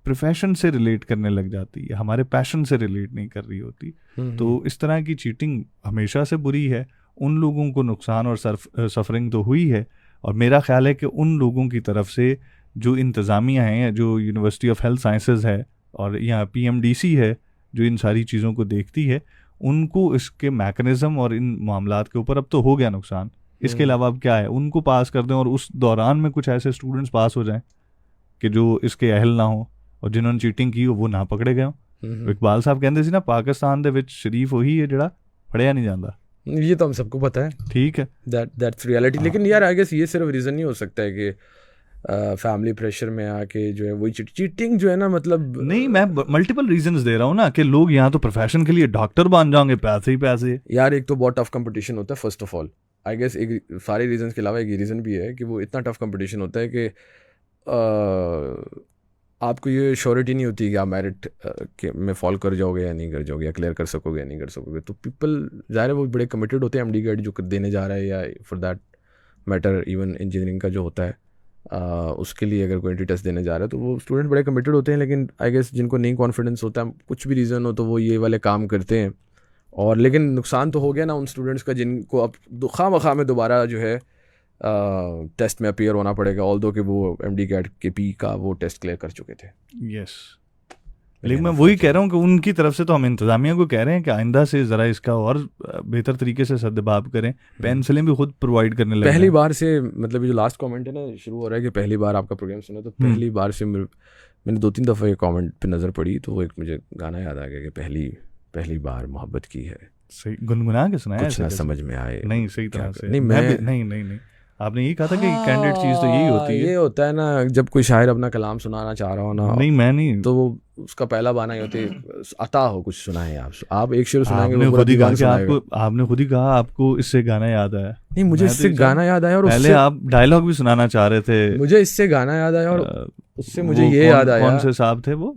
प्रोफेशन से रिलेट करने लग जाती है, हमारे पैशन से रिलेट नहीं कर रही होती। तो इस तरह की चीटिंग हमेशा से बुरी है, उन लोगों को नुकसान और सफरिंग तो हुई है। और मेरा ख्याल है कि उन लोगों की तरफ से जो इंतज़ामिया हैं, जो यूनिवर्सिटी ऑफ हेल्थ साइंसेज है और यहाँ PMDC है जो इन सारी चीज़ों को देखती है, उनको इसके मैकेनिज़्म और इन मामलात के ऊपर, अब तो हो गया नुकसान, इसके अलावा अब क्या है, उनको पास कर दें और उस दौरान में कुछ ऐसे स्टूडेंट्स पास हो जाएं कि जो इसके अहल ना हो और जिन्होंने चीटिंग की हो वो ना पकड़े गए हों। इकबाल साहब कहते सी ना, पाकिस्तान दे विच शरीफ वही है जिहड़ा फड़िया नहीं जाता। ये तो हम सबको पता है, ठीक है, दैट्स रियलिटी। लेकिन यार आई गेस ये सिर्फ रीज़न नहीं हो सकता है कि फैमिली प्रेशर में आके जो है वही चीटिंग जो है ना, मतलब नहीं, मैं मल्टीपल रीजंस दे रहा हूँ ना कि लोग यहाँ तो प्रोफेशन के लिए डॉक्टर बन जाएंगे, पैसे ही पैसे। यार एक तो बहुत टफ कंपटीशन होता है first of all, I guess एक सारे रीजंस के अलावा एक रीज़न भी है कि वो इतना टफ कंपटीशन होता है कि आपको ये श्योरिटी नहीं होती कि आप मेरिट के में फॉल कर जाओगे या नहीं कर जाओगे, या क्लियर कर सकोगे या नहीं कर सकोगे। तो पीपल ज़ाहिर है वो बड़े कमिटेड होते हैं MD कैट जो देने जा रहा है, या for that matter even engineering का जो होता है उसके लिए अगर कोई एंट्री टेस्ट देने जा रहा है तो वो स्टूडेंट बड़े कमिटेड होते हैं। लेकिन आई गेस जिनको नहीं कॉन्फिडेंस होता है, कुछ भी रीज़न हो, तो वो ये वाले काम करते हैं। और लेकिन नुकसान तो हो गया ना उन स्टूडेंट्स का जिनको अब खामखा में दोबारा जो है टेस्ट में अपीयर होना पड़ेगा, ऑल्दो कि वो MD कैट के P का वो टेस्ट क्लियर कर चुके थे। यस, लेकिन मैं वही कह रहा हूँ कि उनकी तरफ से तो हम इंतज़ामिया को कह रहे हैं कि आइंदा से ज़रा इसका और बेहतर तरीके से सद्दबाब करें, पेंसिलें भी खुद प्रोवाइड करने लगे। पहली बार से, मतलब जो लास्ट कमेंट है ना शुरू हो रहा है कि पहली बार आपका प्रोग्राम सुना, तो पहली बार से मैंने 2-3 दफ़ा ये कमेंट पे नज़र पड़ी, तो वो एक मुझे गाना याद आ गया कि पहली बार मोहब्बत की है। सही गुनगुना के सुनाया, कुछ ना समझ में आए। नहीं, सही तरह से नहीं, नहीं आपने यही कहा था कि कैंडिडेट चीज़ तो यही होती है। ये होता है ना जब कोई शायर अपना कलाम सुनाना चाह रहा हो ना, नहीं मैं नहीं, तो वो उसका पहला बाना ही होती है अता हो कुछ सुनाए आप एक शेर सुनाएंगे, आपने खुद ही कहा आपको इससे गाना याद आया। नहीं, मुझे इससे गाना याद आया, और पहले आप डायलॉग भी सुनाना चाह रहे थे, मुझे इससे गाना याद आया और उससे मुझे ये याद आया। कौन से साहब थे वो,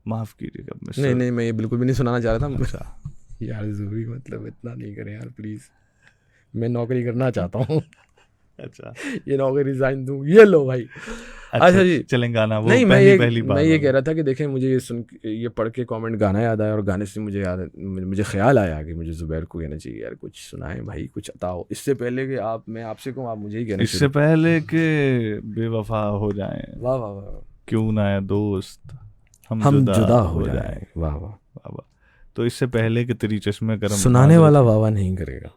माफ कीजिएगा। नहीं मैं ये बिल्कुल भी नहीं सुनाना चाह रहा था यार ज़रूरी, मतलब इतना नहीं करें यार प्लीज़, मैं नौकरी करना चाहता हूँ। अच्छा, ये नौकरी रिजाइन दूँ, ये लो भाई। अच्छा जी, तेलंगाना वो नहीं पहली मैं ये कह रहा था कि देखें मुझे ये पढ़ के कमेंट गाना याद आया, और गाने से मुझे ख्याल आया कि मुझे ज़ुबैर को कहना चाहिए यार कुछ सुनाएं भाई, कुछ बताओ, इससे पहले कि मैं आपसे कहूँ आप मुझे ही कहना, इससे पहले कि बेवफा हो जाएं, वाह वाह वाह, क्यों ना है दोस्त हम जुदा हो जाएं, वाह वाह वाह वाह। तो इससे पहले कि तेरी चश्मे करम, सुनाने वाला वाह वाह नहीं करेगा,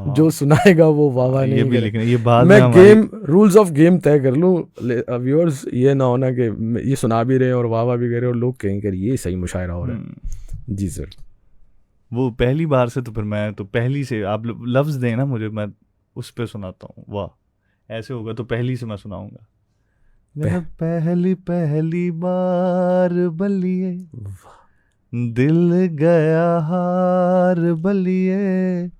जो सुनाएगा वो वाह वाह नहीं भी करेगा। ये बाद मैं में गेम रूल्स ऑफ गेम तय कर लूँ व्यूअर्स, ये ना होना कि ये सुना भी रहे और वाह वाह भी कर रहे और लोग कहें कर ये सही मुशायरा हो रहा है। जी सर, वो पहली बार से तो फिर मैं तो पहली से आप लफ्ज़ देना मुझे, मैं उस पे सुनाता हूँ। वाह ऐसे होगा तो पहली से मैं सुनाऊंगा। पहली बार बलिए दिल गया हार बलिए,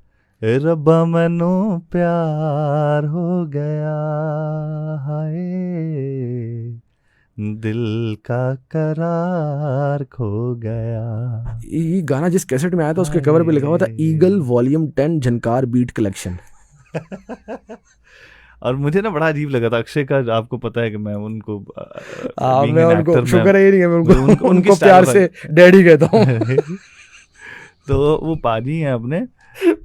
रब्बा मैनू प्यार हो गया, हाय दिल का करार खो गया। ये गाना जिस कैसेट में आया था उसके कवर पे लिखा हुआ था ईगल वॉल्यूम 10 झनकार बीट कलेक्शन। और मुझे ना बड़ा अजीब लगा था अक्षय का, आपको पता है कि मैं उनको मैं उनको शुक्र है नहीं है, मैं उनको प्यार से डैडी कहता हूँ। तो वो पाजी हैं अपने,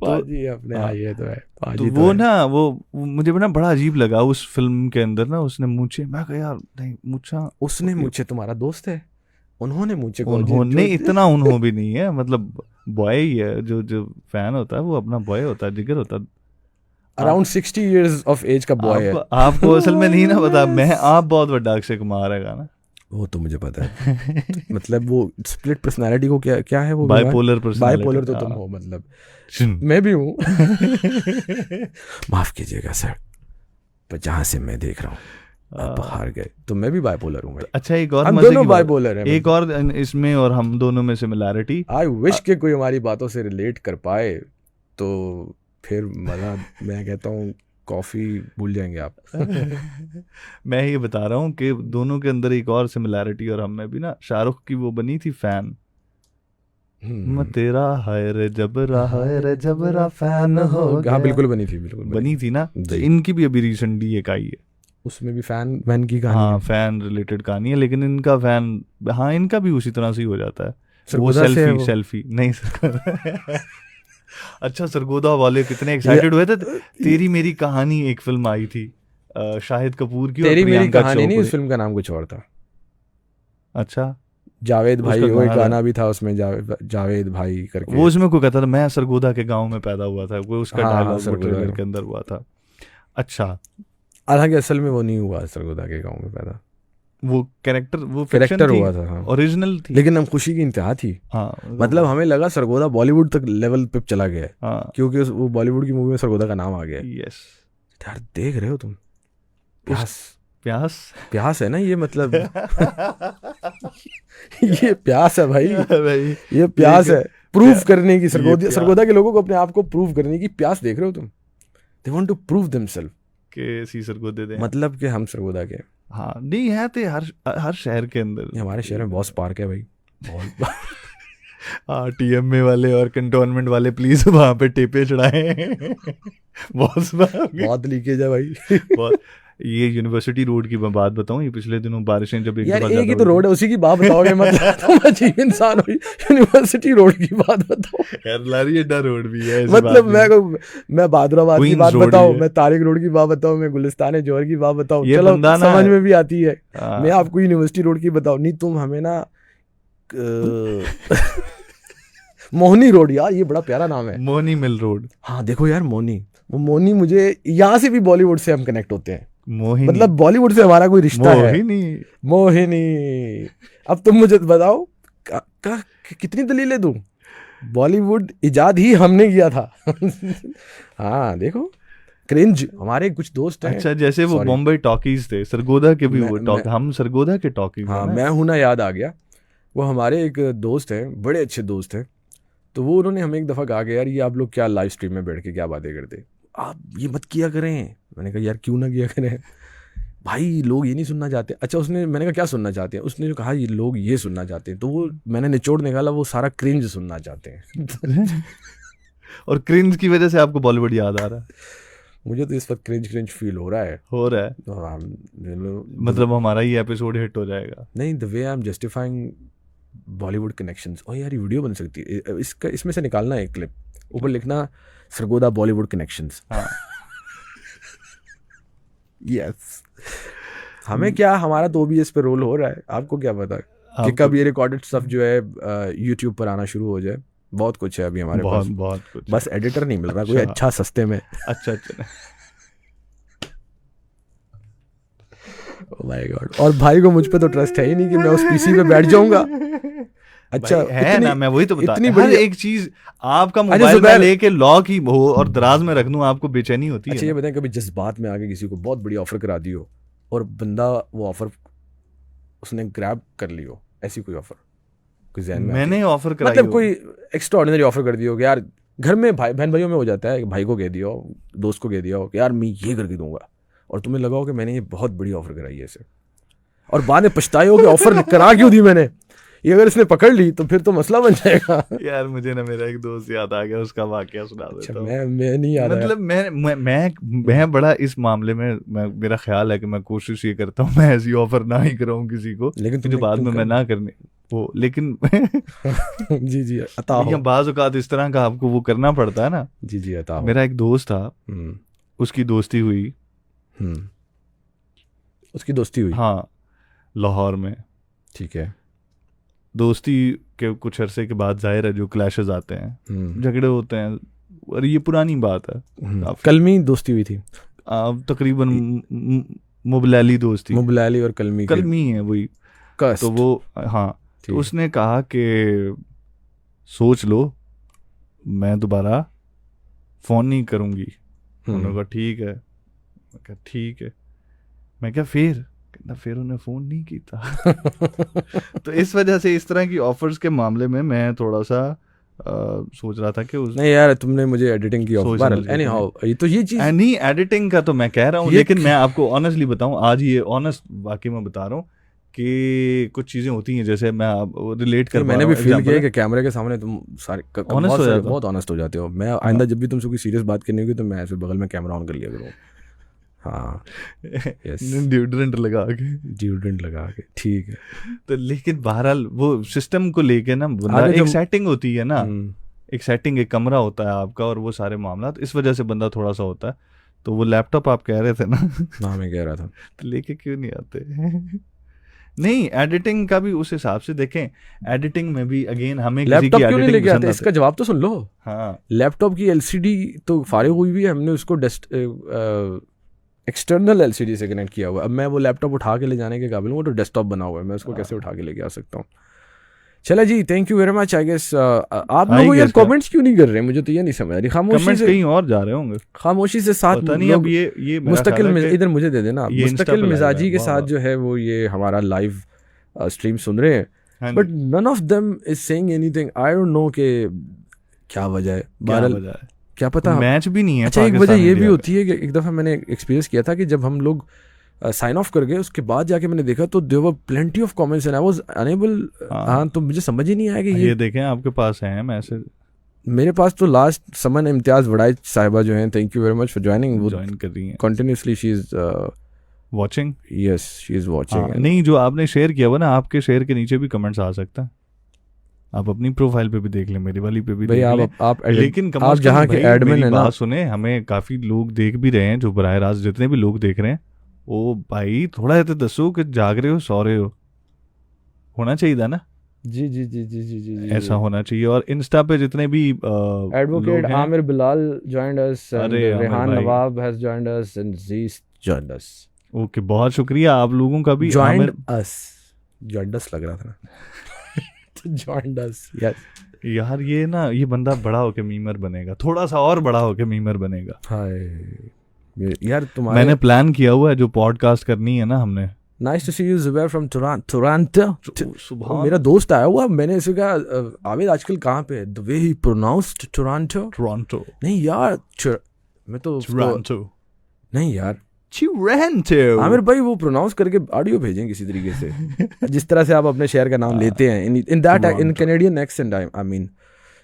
पाजी अपने, हाँ ये तो है पाजी। तो वो ना वो मुझे ना बड़ा अजीब लगा उस फिल्म के अंदर ना, उसने मूछे, मैं कहा यार नहीं मूछा, उसने मूछे, तुम्हारा दोस्त है, उन्होंने मूछे, उन्होंने इतना उन्हों भी नहीं है, मतलब बॉय ही है, जो फैन होता है वो अपना बॉय होता है, जिगर होता है, अराउंड 60 years of age का बॉय है। आपको असल में नहीं ना पता, मैं आप बहुत बड़ा अक्षय कुमार है गाना, वो तो मुझे पता है। मतलब वो स्प्लिट पर्सनालिटी को क्या है वो, बाइपोलर पर्सनालिटी, बाइपोलर तो तुम हो, मतलब मैं भी हूँ। माफ कीजिएगा सर, पर जहाँ से मैं देख रहा हूँ आप हार गए, तो मैं भी बाइपोलर हूँ। अच्छा एक और हम दोनों बाइपोलर हैं, एक और इसमें और हम दोनों में सिमिलैरिटी, आई विश के कोई हमारी बातों से रिलेट कर पाए, तो फिर मजा, मैं कहता हूँ कॉफ़ी भूल जाएंगे आप। मैं ये बता रहा हूँ कि दोनों के अंदर एक और सिमिलैरिटी, और हम में भी ना शाहरुख की वो बनी थी फैन, मैं तेरा हाय रे जबरा फैन हो गया। हाँ बिल्कुल बनी थी, बिल्कुल बनी थी ना। तो इनकी भी अभी रिसेंटली एक आई है, उसमें भी फैन की कहानी, हाँ फैन रिलेटेड कहानी है, लेकिन इनका फैन, हाँ इनका भी उसी तरह से ही हो जाता है, वो सेल्फी नहीं सर। अच्छा सरगोदा वाले कितने एक्साइटेड हुए थे, तेरी मेरी कहानी एक फिल्म आई थी शाहिद कपूर की, तेरी मेरी कहानी नहीं, उस फिल्म का नाम कुछ और था। अच्छा जावेद भाई, वो एक गाना भी था उसमें, जावेद भाई करके, वो उसमें कोई कहता था मैं सरगोदा के गांव में पैदा हुआ था, वो उसका डायलॉग ट्रेलर के अंदर हुआ था। अच्छा हालांकि असल में वो नहीं हुआ सरगोदा के गांव में पैदा, वो कैरेक्टर हुआ था, हाँ ओरिजिनल थी, लेकिन हम खुशी की इंतहा थी। हाँ मतलब हमें लगा सरगोदा बॉलीवुड तक लेवल पे चला गया, हाँ क्योंकि वो बॉलीवुड की मूवी में सरगोदा का नाम आ गया। यस यार देख रहे हो तुम, प्यास है ना ये, मतलब ये प्यास है भाई, ये प्यास है प्रूव करने की, सरगोदा के लोगों को अपने आप को प्रूव करने की प्यास, देख रहे हो तुम, they want to prove themselves के सी सरगोदे दे, मतलब कि हम सरगोदा के, हाँ नहीं है तो हर शहर के अंदर, हमारे शहर में बहुत पार्क है भाई, बहुत। हाँ टीएमए वाले और कंटोनमेंट वाले प्लीज वहाँ पे टेपे चढ़ाएं। बहुत लीकेज है भाई। बहुत। ये यूनिवर्सिटी रोड की मैं बात बताऊं, ये पिछले दिनों बारिशें जब यार एक ही तो रोड है, उसी की बात बताओगे, मतलब तुम अजीब इंसान हो, यूनिवर्सिटी रोड की बात बताओ यार, लारी अड्डा रोड भी है, मतलब मैं बहादुराबाद की बात बताऊं, मैं तारिक रोड की बात बताऊं, मैं गुलिस्तान जौहर की बात बताऊं, चलो समझ में भी आती है। मैं आपको यूनिवर्सिटी रोड की बताऊं, नहीं तुम हमें ना मोहनी रोड, यार ये बड़ा प्यारा नाम है, मोहनी मिल रोड। हाँ देखो यार मोहनी, वो मोहनी, मुझे यहाँ से भी बॉलीवुड से हम कनेक्ट होते हैं, मोहिनी, मतलब बॉलीवुड से हमारा कोई रिश्ता है। मोहिनी। अब तुम मुझे बताओ कितनी दलीलें दूं, बॉलीवुड इजाद ही हमने किया था। हाँ देखो क्रिंज, हमारे कुछ दोस्त हैं। अच्छा जैसे वो बॉम्बे टॉकीज थे, सरगोदा के भी वो हम सरगोदा के टॉकीज। हाँ मैं हूं ना, याद आ गया, वो हमारे एक दोस्त हैं, बड़े अच्छे दोस्त हैं, तो वो उन्होंने हमें एक दफ़ा कहा कि यार ये आप लोग क्या लाइव स्ट्रीम में बैठ के क्या बातें करते, आप ये मत किया करें। मैंने कहा यार क्यों ना किया करें भाई, लोग ये नहीं सुनना चाहते। अच्छा मैंने कहा क्या सुनना चाहते हैं, उसने जो कहा ये लोग ये सुनना चाहते हैं, तो वो मैंने निचोड़ निकाला, वो सारा क्रिंज सुनना चाहते हैं। और क्रिंज की वजह से आपको बॉलीवुड याद आ रहा है, मुझे तो इस वक्त क्रिंज फील हो रहा है। तो मतलब हमारा ये एपिसोड हिट हो जाएगा। नहीं, the way I am justifying Bollywood connections. और यार ये वीडियो बन सकती है इसमें से निकालना है एक क्लिप, ऊपर लिखना सरगोदा बॉलीवुड कनेक्शंस। यस हमें क्या, हमारा तो भी इस पे रोल हो रहा है, आपको क्या पता कि कब ये रिकॉर्डेड स्टफ जो है यूट्यूब पर आना शुरू हो जाए। बहुत कुछ है अभी हमारे पास, बहुत कुछ, बस एडिटर नहीं मिल रहा कोई अच्छा सस्ते में। अच्छा ओह माय गॉड। और भाई को मुझ पे तो ट्रस्ट है ही नहीं कि मैं उस पीसी पे बैठ जाऊंगा। अच्छा है ना, मैं वही तो बता रहा हूं, हर एक चीज आपका मोबाइल में लेके लॉक ही हो और दराज में रख दूं, आपको बेचैनी होती है। अच्छा ये बताएं, कभी जज्बात में आके किसी को बहुत बड़ी ऑफर करा दी हो और बंदा वो ऑफर उसने ग्रैब कर ली हो, ऐसी कोई ऑफर कोई ज़हन में? मैंने ऑफर कराई मतलब कोई एक्स्ट्राऑर्डिनरी ऑफर कर दी हो कि यार घर में भाई बहन भाइयों में हो जाता है, भाई को कह दिया हो, दोस्त को कह दिया हो कि यार मैं ये करके दूंगा, और तुम्हें लगा हो कि मैंने ये बहुत बड़ी ऑफर कराई है इसे, और बाद में पछताए हो कि ऑफर करा क्यों दी मैंने, ये अगर इसने पकड़ ली तो फिर तो मसला बन जाएगा। यार मुझे ना मेरा एक दोस्त याद आ गया, उसका वाकया सुना देता हूं। मैं नहीं याद, मतलब मैं बड़ा इस मामले में मेरा ख्याल है कि मैं कोशिश ये करता हूँ मैं ऐसी ऑफर ना ही कराऊं किसी को, लेकिन जो बाद में मैं ना करने वो, लेकिन जी जी अता हो, बाज़ औक़ात इस तरह का आपको वो करना पड़ता है ना। जी जी अता हो। मेरा एक दोस्त था, उसकी दोस्ती हुई, उसकी दोस्ती हुई, हाँ, लाहौर में। ठीक है। दोस्ती के कुछ अरसे के बाद जाहिर है जो क्लैशेस आते हैं, झगड़े होते हैं, और ये पुरानी बात है। कलमी दोस्ती हुई थी तकरीबन, मुबलाली दोस्ती, मुबलाली और कलमी है वही। तो वो हाँ, तो उसने कहा कि सोच लो मैं दोबारा फ़ोन नहीं करूँगी। उन्होंने कहा ठीक है, मैं कहा ठीक है, मैं क्या फिर उन्हें फ़ोन नहीं किया। तो इस वजह से इस तरह की ऑफर्स के मामले में मैं थोड़ा सा सोच रहा था कि नहीं यार तुमने मुझे एडिटिंग की ऑफर, एनीहाउ तो ये चीज़ नहीं, एडिटिंग का तो मैं कह रहा हूँ, लेकिन मैं आपको ऑनेस्टली बताऊँ, आज ये ऑनेस्ट वाकई में बता रहा हूँ कि कुछ चीज़ें होती हैं, जैसे मैं रिलेट कर, मैंने भी फील किया कि कैमरे के सामने तुम सारे बहुत ऑनेस्ट हो जाते हो। मैं आइंदा जब भी तुमसे कोई सीरियस बात करनी होगी तो मैं ऐसे बगल में कैमरा ऑन कर लिया करूँ। हाँ डिओड्रेंट लगा के ठीक है। तो लेकिन बहरहाल वो सिस्टम को लेके ना बंदा, एक सेटिंग होती है ना, एक सेटिंग, एक कमरा होता है आपका, और वो सारे मामला, तो इस वजह से बंदा थोड़ा सा होता है। तो वो लैपटॉप आप कह रहे थे ना? हाँ मैं कह रहा था, तो लेके क्यों नहीं आते? नहीं, एडिटिंग का भी उस हिसाब से देखें, एडिटिंग में भी अगेन हमें लैपटॉप क्यों नहीं लेके आते, इसका जवाब तो सुन लो। हाँ, लैपटॉप की एलसीडी तो फारिग हुई हुई है, हमने उसको एक्सटर्नल एलसीडी से कनेक्ट किया हुआ है। अब मैं वो लैपटॉप उठा के ले जाने के काबिल हूँ, वो तो डेस्कटॉप बना हुआ है, मैं उसको कैसे उठा के लेके आ सकता हूँ। चला जी, thank you very much. I guess आप लोग यार कमेंट्स क्यों नहीं कर रहे, मुझे तो ये नहीं समझ आ रही। खामोशी से कहीं और जा रहे होंगे, खामोशी से साथ नहीं। अब ये मुस्तकिल, इधर मुझे दे देना, मुस्तकिल मिजाजी के साथ जो है वो ये हमारा लाइव स्ट्रीम सुन रहे हैं, but none of them is saying anything. I don't know कि क्या वजह है, बहरहाल क्या पता, मैच भी नहीं है। अच्छा एक वजह ये भी होती है कि एक दफ़ा मैंने एक्सपीरियंस किया था कि जब हम लोग साइन ऑफ कर गए, उसके बाद जाके मैंने देखा तो there were plenty of comments and I was unable. हाँ, तो मुझे समझ ही नहीं आया कि ये देखें आपके पास हैं मैसेज। मेरे पास तो लास्ट समन इम्तियाज़ वड़ाई साहिबा जो हैं, thank you very much for joining, वो ज्वाइन कर रही हैं continuously, she is watching. Yes she is watching. नहीं, जो आपने शेयर किया हुआ ना, आपके शेयर के नीचे भी कमेंट्स आ सकता है, आप अपनी प्रोफाइल पे भी देख लें, मेरी वाली पे भी देख लें। लेकिन आप जहाँ के एडमिन है ना, सुने, हमें काफ़ी लोग देख भी रहे हैं, जो बराह रास्त जितने भी लोग देख रहे हैं, ओ भाई थोड़ा तो दसो कि जाग रहे हो, सो रहे हो, होना चाहिए ना। जी जी जी जी जी जी ऐसा होना चाहिए। और इंस्टा पे जितने भी advocate Aamir Bilal joined us, Rehan Nawab has joined us and जीस जॉइंड अस। ओके, बहुत शुक्रिया आप लोगों का भी। जॉइंड अस लग रहा था ना। Joined us, yes. यार ये ना, ये बंदा बड़ा होके मीमर बनेगा, थोड़ा सा और बड़ा होके मीमर बनेगा। हाय यार, तुम्हारे मैंने प्लान किया हुआ है जो पॉडकास्ट करनी है ना हमने। Nice to see you Zubair from Toronto. सुबह मेरा दोस्त आया हुआ, मैंने इसे कहा आबिद आजकल कहाँ पे है, the way he pronounced Toronto. नहीं यार, मैं तो टोरंटो नहीं यार, आमिर भाई वो प्रोनाउंस करके ऑडियो भेजें किसी तरीके से, जिस तरह से आप अपने शहर का नाम लेते हैं in that in Canadian accent, I mean.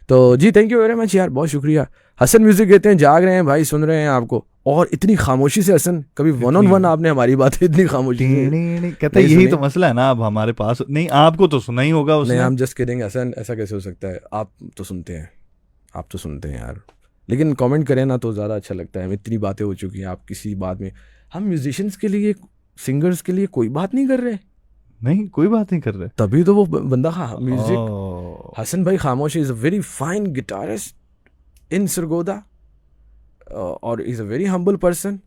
तो जी थैंक यू वेरी मच यार, बहुत शुक्रिया। हसन म्यूजिक कहते हैं, जाग रहे हैं भाई, सुन रहे हैं आपको, और इतनी खामोशी से हसन, कभी वन ऑन वन आपने हमारी बातें इतनी खामोशी से कहते हैं यही तो मसला है ना, अब हमारे पास नहीं, आपको तो सुना ही होगा उसने। नहीं, I'm just kidding हसन, ऐसा कैसे हो सकता है, आप तो सुनते हैं, आप तो सुनते हैं यार, लेकिन कमेंट करें ना तो ज़्यादा अच्छा लगता है। इतनी बातें हो चुकी हैं, आप किसी बात में, हम म्यूजिशियंस के लिए, सिंगर्स के लिए कोई बात नहीं कर रहे, नहीं कोई बात नहीं कर रहे, तभी तो वो बंदा म्यूजिक, हसन भाई Khamosh is a very fine guitarist in Sargodha, और is a very humble person.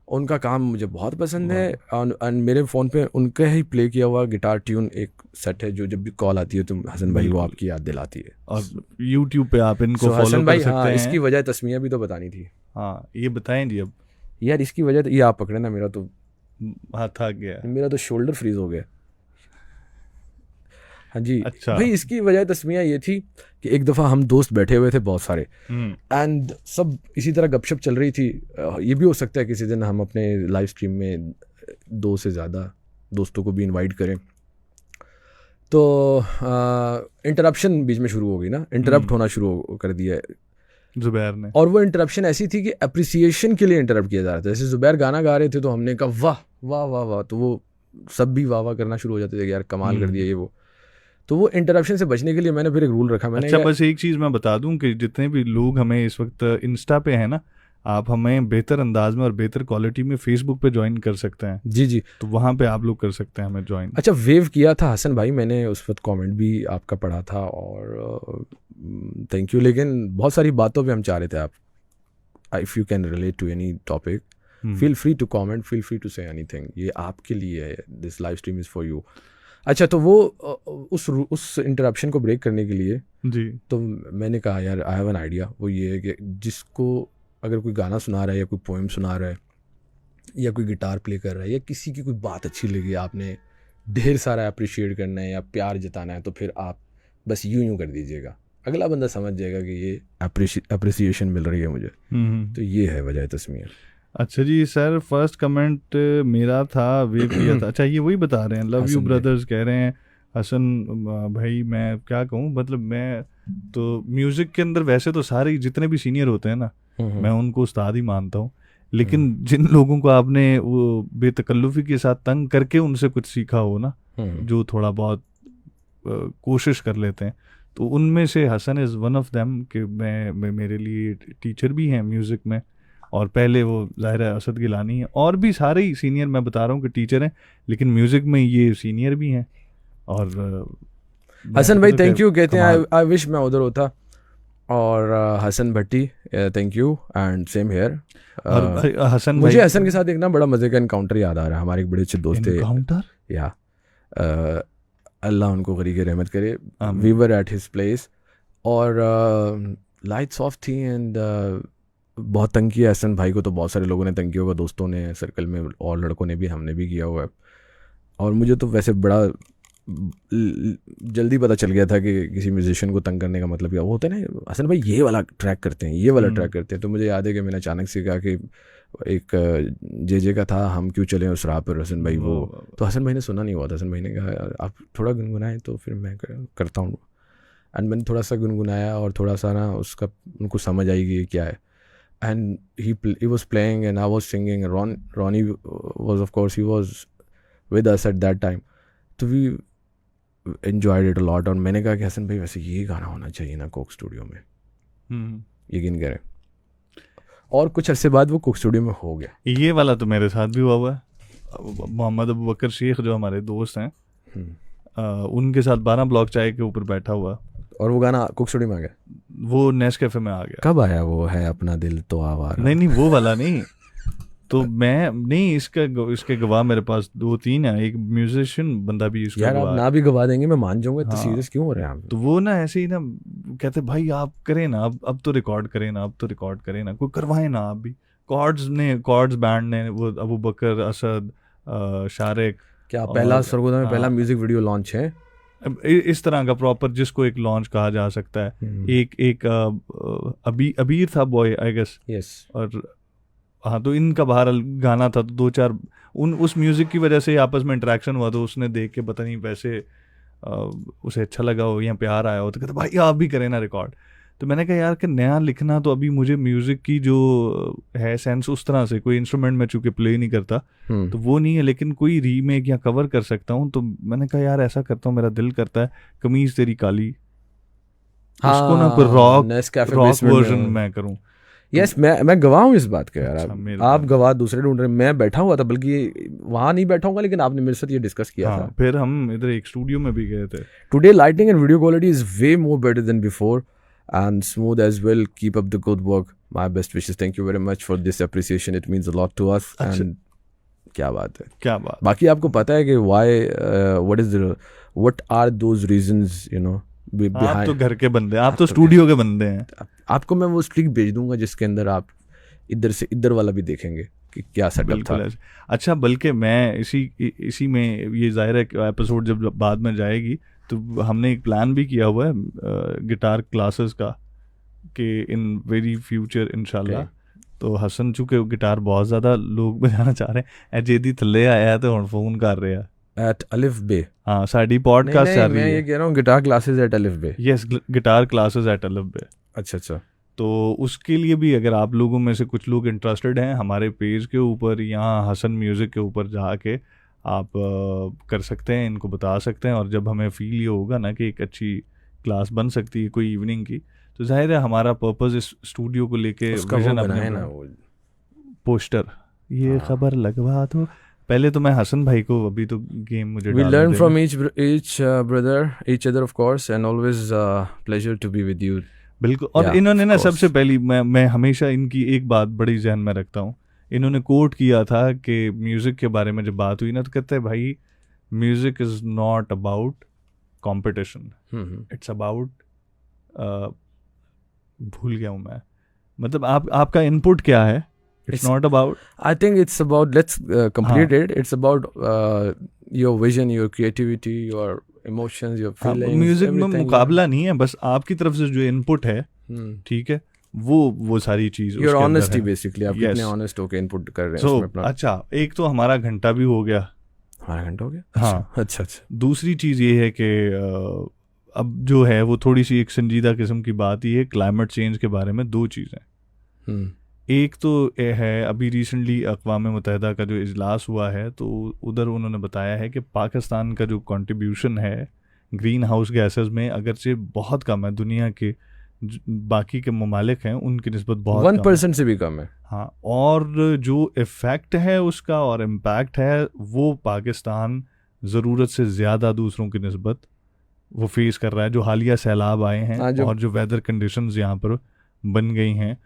उनका काम मुझे बहुत पसंद है, और मेरे फ़ोन पे उनका ही प्ले किया हुआ गिटार ट्यून एक सेट है, जो जब भी कॉल आती है तो हसन भाई वो आपकी याद दिलाती है। और यूट्यूब पे आप इनको फॉलो हसन भाई, कर सकते हैं। इसकी वजह तस्मिया भी तो बतानी थी। हाँ ये बताएं जी अब यार, इसकी वजह तो ये आप पकड़े ना, मेरा तो हाथ थक गया, मेरा तो शोल्डर फ्रीज हो गया। हाँ जी, अच्छा भाई इसकी वजह तस्मिया ये थी कि एक दफ़ा हम दोस्त बैठे हुए थे बहुत सारे, एंड सब इसी तरह गपशप चल रही थी। ये भी हो सकता है किसी दिन हम अपने लाइव स्ट्रीम में 2 से ज़्यादा दोस्तों को भी इनवाइट करें। तो इंटरप्शन बीच में शुरू हो गई ना, इंटरप्ट होना शुरू कर दिया जुबैर ने, और वो इंटरप्शन ऐसी थी कि अप्रिसिएशन के लिए इंटरप्ट किया जा रहा था। जैसे जुबैर गाना गा रहे थे तो हमने कहा वाह वाह वाह वाह, तो वो सब भी वाह वाह करना शुरू हो जाते थे कि यार कमाल कर दिया ये वो। तो वो इंटरप्शन से बचने के लिए मैंने फिर एक रूल रखा, मैंने अच्छा बस एक चीज़ मैं बता दूं कि जितने भी लोग हमें इस वक्त इंस्टा पे है ना, आप हमें बेहतर अंदाज में और बेहतर क्वालिटी में फेसबुक पे ज्वाइन कर सकते हैं। जी जी, तो वहाँ पे आप लोग कर सकते हैं हमें ज्वाइन। अच्छा, वेव किया था हसन भाई मैंने, उस वक्त कमेंट भी आपका पढ़ा था, और थैंक यू। लेकिन बहुत सारी बातों पे हम चाह रहे थे आप, if you can relate to any topic, feel free to comment, feel free to say anything, ये आपके लिए है, this live stream is for you. अच्छा, तो वो उस इंटरप्शन को ब्रेक करने के लिए जी, तो मैंने कहा यार आई हैव एन आइडिया, वो ये है कि जिसको अगर कोई गाना सुना रहा है या कोई पोएम सुना रहा है या कोई गिटार प्ले कर रहा है या किसी की कोई बात अच्छी लगी, आपने ढेर सारा अप्रिशिएट करना है या प्यार जताना है, तो फिर आप बस यूं कर दीजिएगा, अगला बंदा समझ जाएगा कि ये अप्रिसिएशन मिल रही है मुझे। तो ये है वजह तस्मीर। अच्छा जी सर, फर्स्ट कमेंट मेरा था, वेव किया था। अच्छा ये वही बता रहे हैं, लव यू ब्रदर्स कह रहे हैं हसन भाई। मैं क्या कहूँ, मतलब मैं तो म्यूज़िक के अंदर वैसे तो सारे जितने भी सीनियर होते हैं ना, मैं उनको उस्ताद ही मानता हूँ, लेकिन जिन लोगों को आपने वो बेतकल्लुफ़ी के साथ तंग करके उनसे कुछ सीखा हो ना, जो थोड़ा बहुत कोशिश कर लेते हैं, तो उनमें से Hasan is one of them. कि मैं मेरे लिए टीचर भी हैं म्यूज़िक में, और पहले वो ज़ाहिर है असद गिलानी है, और भी सारे ही सीनियर मैं बता रहा हूँ कि टीचर हैं, लेकिन म्यूज़िक में ये सीनियर भी हैं। और हसन भाई थैंक यू कहते हैं, आई विश मैं उधर होता। और Hasan Bhatti thank you and same here. Hasan मुझे हसन के साथ एक ना बड़ा मज़े का इनकाउंटर याद आ रहा है। हमारे एक बड़े अच्छे दोस्त थे, या अल्लाह उनको गरीब रहमत करे, we were at his place, और लाइट्स ऑफ थी एंड बहुत तंग किया हसन भाई को, तो बहुत सारे लोगों ने तंग किया होगा, दोस्तों ने, सर्कल में, और लड़कों ने भी, हमने भी किया हुआ है। और मुझे तो वैसे बड़ा जल्दी पता चल गया था कि किसी म्यूजिशियन को तंग करने का मतलब क्या होता है ना, हसन भाई ये वाला ट्रैक करते हैं, ये वाला ट्रैक करते हैं। तो मुझे याद है कि मैंने अचानक से कहा कि एक जे का था, हम क्यों चलें उस राह पर, हसन भाई वो, तो हसन भाई ने सुना नहीं हुआ था। हसन भाई ने कहा आप थोड़ा गुनगुनाएं, तो फिर मैं करता हूँ, एंड मैंने थोड़ा सा गुनगुनाया, और थोड़ा सा ना उसका उनको समझ आई कि क्या है, and he was playing and I was singing. Ronnie was, of course, he was with us at that time, so we enjoyed it a lot. और मैंने कहा कि हसन भाई वैसे ये गाना होना चाहिए ना कोक स्टूडियो में, यकीन करें। और कुछ अरसे बाद वो कोक स्टूडियो में हो गया। ये वाला तो मेरे साथ भी हुआ हुआ है। मोहम्मद अबू बकर शेख जो हमारे दोस्त हैं, उनके साथ 12 ब्लॉक चाय के ऊपर बैठा हुआ, और वो गाना कोक स्टूडियो में आ गया, वो नेस्कैफे में आ गया। कब आया वो, है अपना दिल तो आवारा? नहीं वो वाला नहीं, तो मैं नहीं, इसके गवाह मेरे पास 2-3 है, एक म्यूजिशियन बंदा भी इसका यार आप ना भी गवा देंगे मैं मान जाऊंगा, इतना सीरियस क्यों हो रहे हैं आप? तो वो ना ऐसे ही ना कहते भाई आप करें ना, अब तो रिकॉर्ड करें ना, अब तो रिकॉर्ड करें ना, कोई करवाए ना आप भी। कॉर्ड्स बैंड ने, वो अबू बकर, असद, शारिक, क्या पहला सरगोदा में पहला म्यूजिक वीडियो लॉन्च है इस तरह का प्रॉपर, जिसको एक लॉन्च कहा जा सकता है। एक अबीर था बॉय आई गेस, यस, और हाँ, तो इनका बाहर गाना था, तो 2-4 उस म्यूज़िक की वजह से आपस में इंटरेक्शन हुआ, तो उसने देख के पता नहीं वैसे उसे अच्छा लगा हो या प्यार आया हो, तो कहते भाई आप भी करें ना रिकॉर्ड। तो मैंने कहा यार कि नया लिखना, तो अभी मुझे म्यूज़िक की जो है सेंस उस तरह से, कोई इंस्ट्रूमेंट मैं चूँकि प्ले नहीं करता तो वो नहीं है, लेकिन कोई रीमेक या कवर कर सकता हूँ। तो मैंने कहा यार ऐसा करता हूँ, मेरा दिल करता है कमीज तेरी काली, उसको ना कोई रॉक वर्जन मैं करूँ। यस, मैं गवाह हूँ इस बात का यार। अच्छा, आप गवाह दूसरे ढूंढ रहे, मैं बैठा हुआ था, बल्कि वहाँ नहीं बैठा हूँ, लेकिन आपने मेरे साथ ये डिस्कस किया था। फिर हम इधर एक स्टूडियो में भी गए थे। Today lighting and video quality is way more better than before and smooth as well. Keep up the good work. My best wishes. Thank you very much for this appreciation. It means a lot to us. And क्या बात है, क्या बात। बाकी आपको पता है कि why what are those reasons, you know, behind. आप तो घर के बंदे, आप तो स्टूडियो के बंदे हैं। आपको मैं वो स्ट्रिक भेज दूंगा जिसके अंदर आप इधर से इधर वाला भी देखेंगे कि क्या सेटअप था। अच्छा, बल्कि मैं इसी में, ये जाहिर है एपिसोड जब बाद में जाएगी तो हमने एक प्लान भी किया हुआ है गिटार क्लासेस का, कि इन वेरी फ्यूचर इंशाल्लाह। तो हसन चूँकि गिटार बहुत ज़्यादा लोग बजाना चाह रहे हैं, जेदी थल्ले आया है तो हम फोन कर रहे हैं एट अलिफ बे। हाँ, साड़ी पॉडकास्ट चल रही है। मैं ये कह रहा हूँ गिटार क्लासेस एट अलिफ बे। यस, गिटार क्लासेस एट अलिफ बे। अच्छा। तो उसके लिए भी अगर आप लोगों में से कुछ लोग इंटरेस्टेड हैं, हमारे पेज के ऊपर या हसन म्यूज़िक के ऊपर जाके आप कर सकते हैं, इनको बता सकते हैं। और जब हमें फील ये होगा ना कि एक अच्छी क्लास बन सकती है कोई इवनिंग की, तो जाहिर है हमारा पर्पस इस स्टूडियो को लेके विजन अपने ना, वो पोस्टर ये खबर लगवा दो। पहले तो मैं हसन भाई को, अभी तो गेम मुझे we learn from each brother each other of course and always pleasure to be with you। बिल्कुल। और इन्होंने ना सबसे पहली, मैं हमेशा इनकी एक बात बड़ी जहन में रखता हूँ, इन्होंने कोट किया था कि म्यूज़िक के बारे में जब बात हुई ना, तो कहते हैं भाई music is not about competition, it's about, भूल गया हूँ मैं, मतलब आपका इनपुट क्या है। It's not about, I think it's about, let's complete it. It's about your vision, your creativity, your emotions, your feelings. Music में मुकाबला नहीं है, बस आपकी तरफ से जो इनपुट है, ठीक है, वो सारी चीज, your honesty basically, आप कितने honest होके इनपुट कर रहे हैं उसमें अपना। अच्छा, एक तो हमारा घंटा भी हो गया। हमारा घंटा हो गया। हाँ, अच्छा। दूसरी चीज ये है कि अब जो है वो थोड़ी सी एक संजीदा किस्म की बात ही है, क्लाइमेट चेंज के बारे में। दो चीज़ें, एक तो है अभी रिसेंटली अक़वाम मुत्तहिदा का जो इजलास हुआ है, तो उधर उन्होंने बताया है कि पाकिस्तान का जो कंट्रीब्यूशन है ग्रीन हाउस गैसेस में, अगरचे बहुत कम है, दुनिया के बाकी के ममालिक हैं उनकी निस्बत बहुत 1% से भी कम है। हाँ, और जो इफ़ेक्ट है उसका और इम्पैक्ट है वो पाकिस्तान ज़रूरत से ज़्यादा दूसरों की निस्बत वो फेस कर रहा है। जो हालिया सैलाब आए हैं और जो वेदर कंडीशंस यहाँ पर बन गई हैं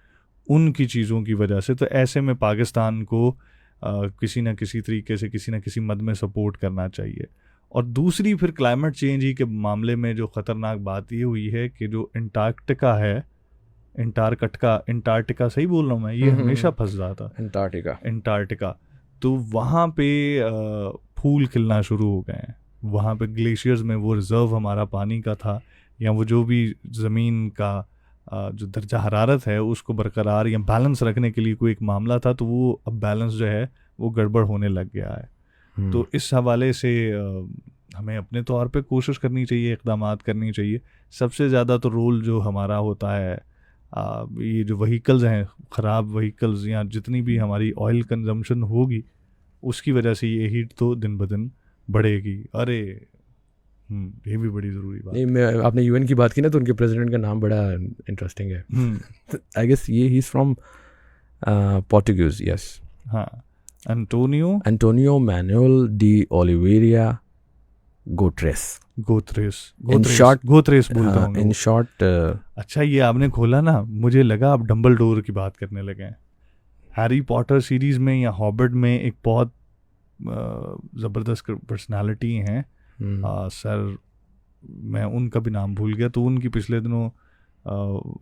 उनकी चीज़ों की वजह से, तो ऐसे में पाकिस्तान को किसी न किसी तरीके से किसी न किसी मद में सपोर्ट करना चाहिए। और दूसरी फिर क्लाइमेट चेंज ही के मामले में जो ख़तरनाक बात ये हुई है कि जो अंटार्कटिका है, अंटार्कटिका सही बोल रहा हूँ मैं, ये हमेशा फंस रहा था, अंटार्कटिका, तो वहाँ पे फूल खिलना शुरू हो गए हैं। वहाँ पे ग्लेशियर्स में वो रिज़र्व हमारा पानी का था, या वो जो भी ज़मीन का जो दर्जा हरारत है उसको बरकरार या बैलेंस रखने के लिए कोई एक मामला था, तो वो अब बैलेंस जो है वो गड़बड़ होने लग गया है। तो इस हवाले से हमें अपने तौर पे कोशिश करनी चाहिए, इक़दामात करनी चाहिए। सबसे ज़्यादा तो रोल जो हमारा होता है, ये जो वहीकल्स हैं, ख़राब वहीकल्स, या जितनी भी हमारी ऑयल कंजम्पशन होगी उसकी वजह से ये हीट तो दिन ब दिन बढ़ेगी। अरे ये भी बड़ी ज़रूरी बात नहीं, मैं आपने यूएन की बात की ना, तो उनके प्रेसिडेंट का नाम बड़ा इंटरेस्टिंग है। I guess he is from Portuguese. Yes, हाँ, Antonio Manuel de Oliveira Guterres बोलता हूँ इन शॉर्ट। अच्छा, ये आपने खोला ना, मुझे लगा आप डम्बलडोर की बात करने लगे हैं। हैरी पॉटर सीरीज़ में या हॉबिट में एक बहुत ज़बरदस्त पर्सनालिटी हैं, सर मैं उनका भी नाम भूल गया, तो उनकी पिछले दिनों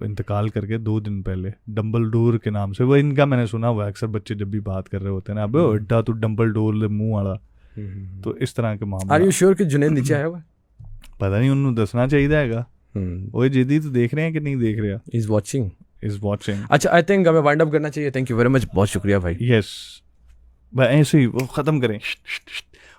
इंतकाल करके 2 दिन पहले, डम्बलडोर के नाम से, वो इनका मैंने सुना हुआ अक्सर बच्चे जब भी बात कर रहे होते हैं ना, अब अड्डा तो डम्बलडोर मुंह वाला, तो इस तरह के मामले। आर यू श्योर कि जुनैद नीचे आया हुआ? पता नहीं, उन्होंने दसना चाहिए। वो जेदी तो देख रहे हैं कि नहीं देख रहे? Is watching. अच्छा, आई थिंक हमें वाइंड अप करना चाहिए। थैंक यू वेरी मच, बहुत शुक्रिया भाई। यस, ऐसे ही वो ख़त्म करें।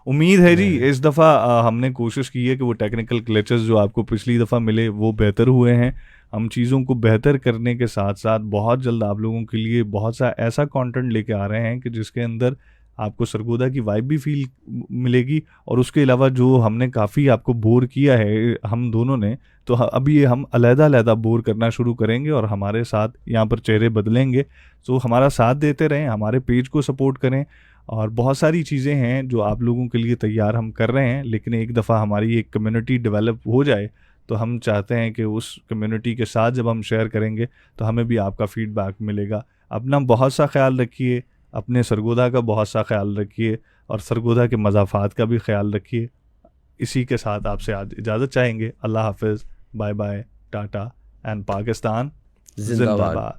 उम्मीद है जी इस दफ़ा हमने कोशिश की है कि वो टेक्निकल ग्लिचेस जो आपको पिछली दफ़ा मिले वो बेहतर हुए हैं। हम चीज़ों को बेहतर करने के साथ साथ बहुत जल्द आप लोगों के लिए बहुत सा ऐसा कंटेंट लेके आ रहे हैं कि जिसके अंदर आपको सरगोदा की वाइब भी फील मिलेगी, और उसके अलावा जो हमने काफ़ी आपको बोर किया है हम दोनों ने, तो अभी ये हम अलग-अलग बोर करना शुरू करेंगे और हमारे साथ यहाँ पर चेहरे बदलेंगे। तो हमारा साथ देते रहें, हमारे पेज को सपोर्ट करें, और बहुत सारी चीज़ें हैं जो आप लोगों के लिए तैयार हम कर रहे हैं। लेकिन एक दफ़ा हमारी एक कम्युनिटी डेवलप हो जाए तो हम चाहते हैं कि उस कम्युनिटी के साथ जब हम शेयर करेंगे तो हमें भी आपका फीडबैक मिलेगा। अपना बहुत सा ख्याल रखिए, अपने सरगोदा का बहुत सा ख्याल रखिए, और सरगोदा के मज़ाफ़ात का भी ख्याल रखिए। इसी के साथ आपसे आज इजाज़त चाहेंगे। अल्लाह हाफ़िज़, bye bye, tata, and Pakistan जिंदाबाद। जिंदाबाद।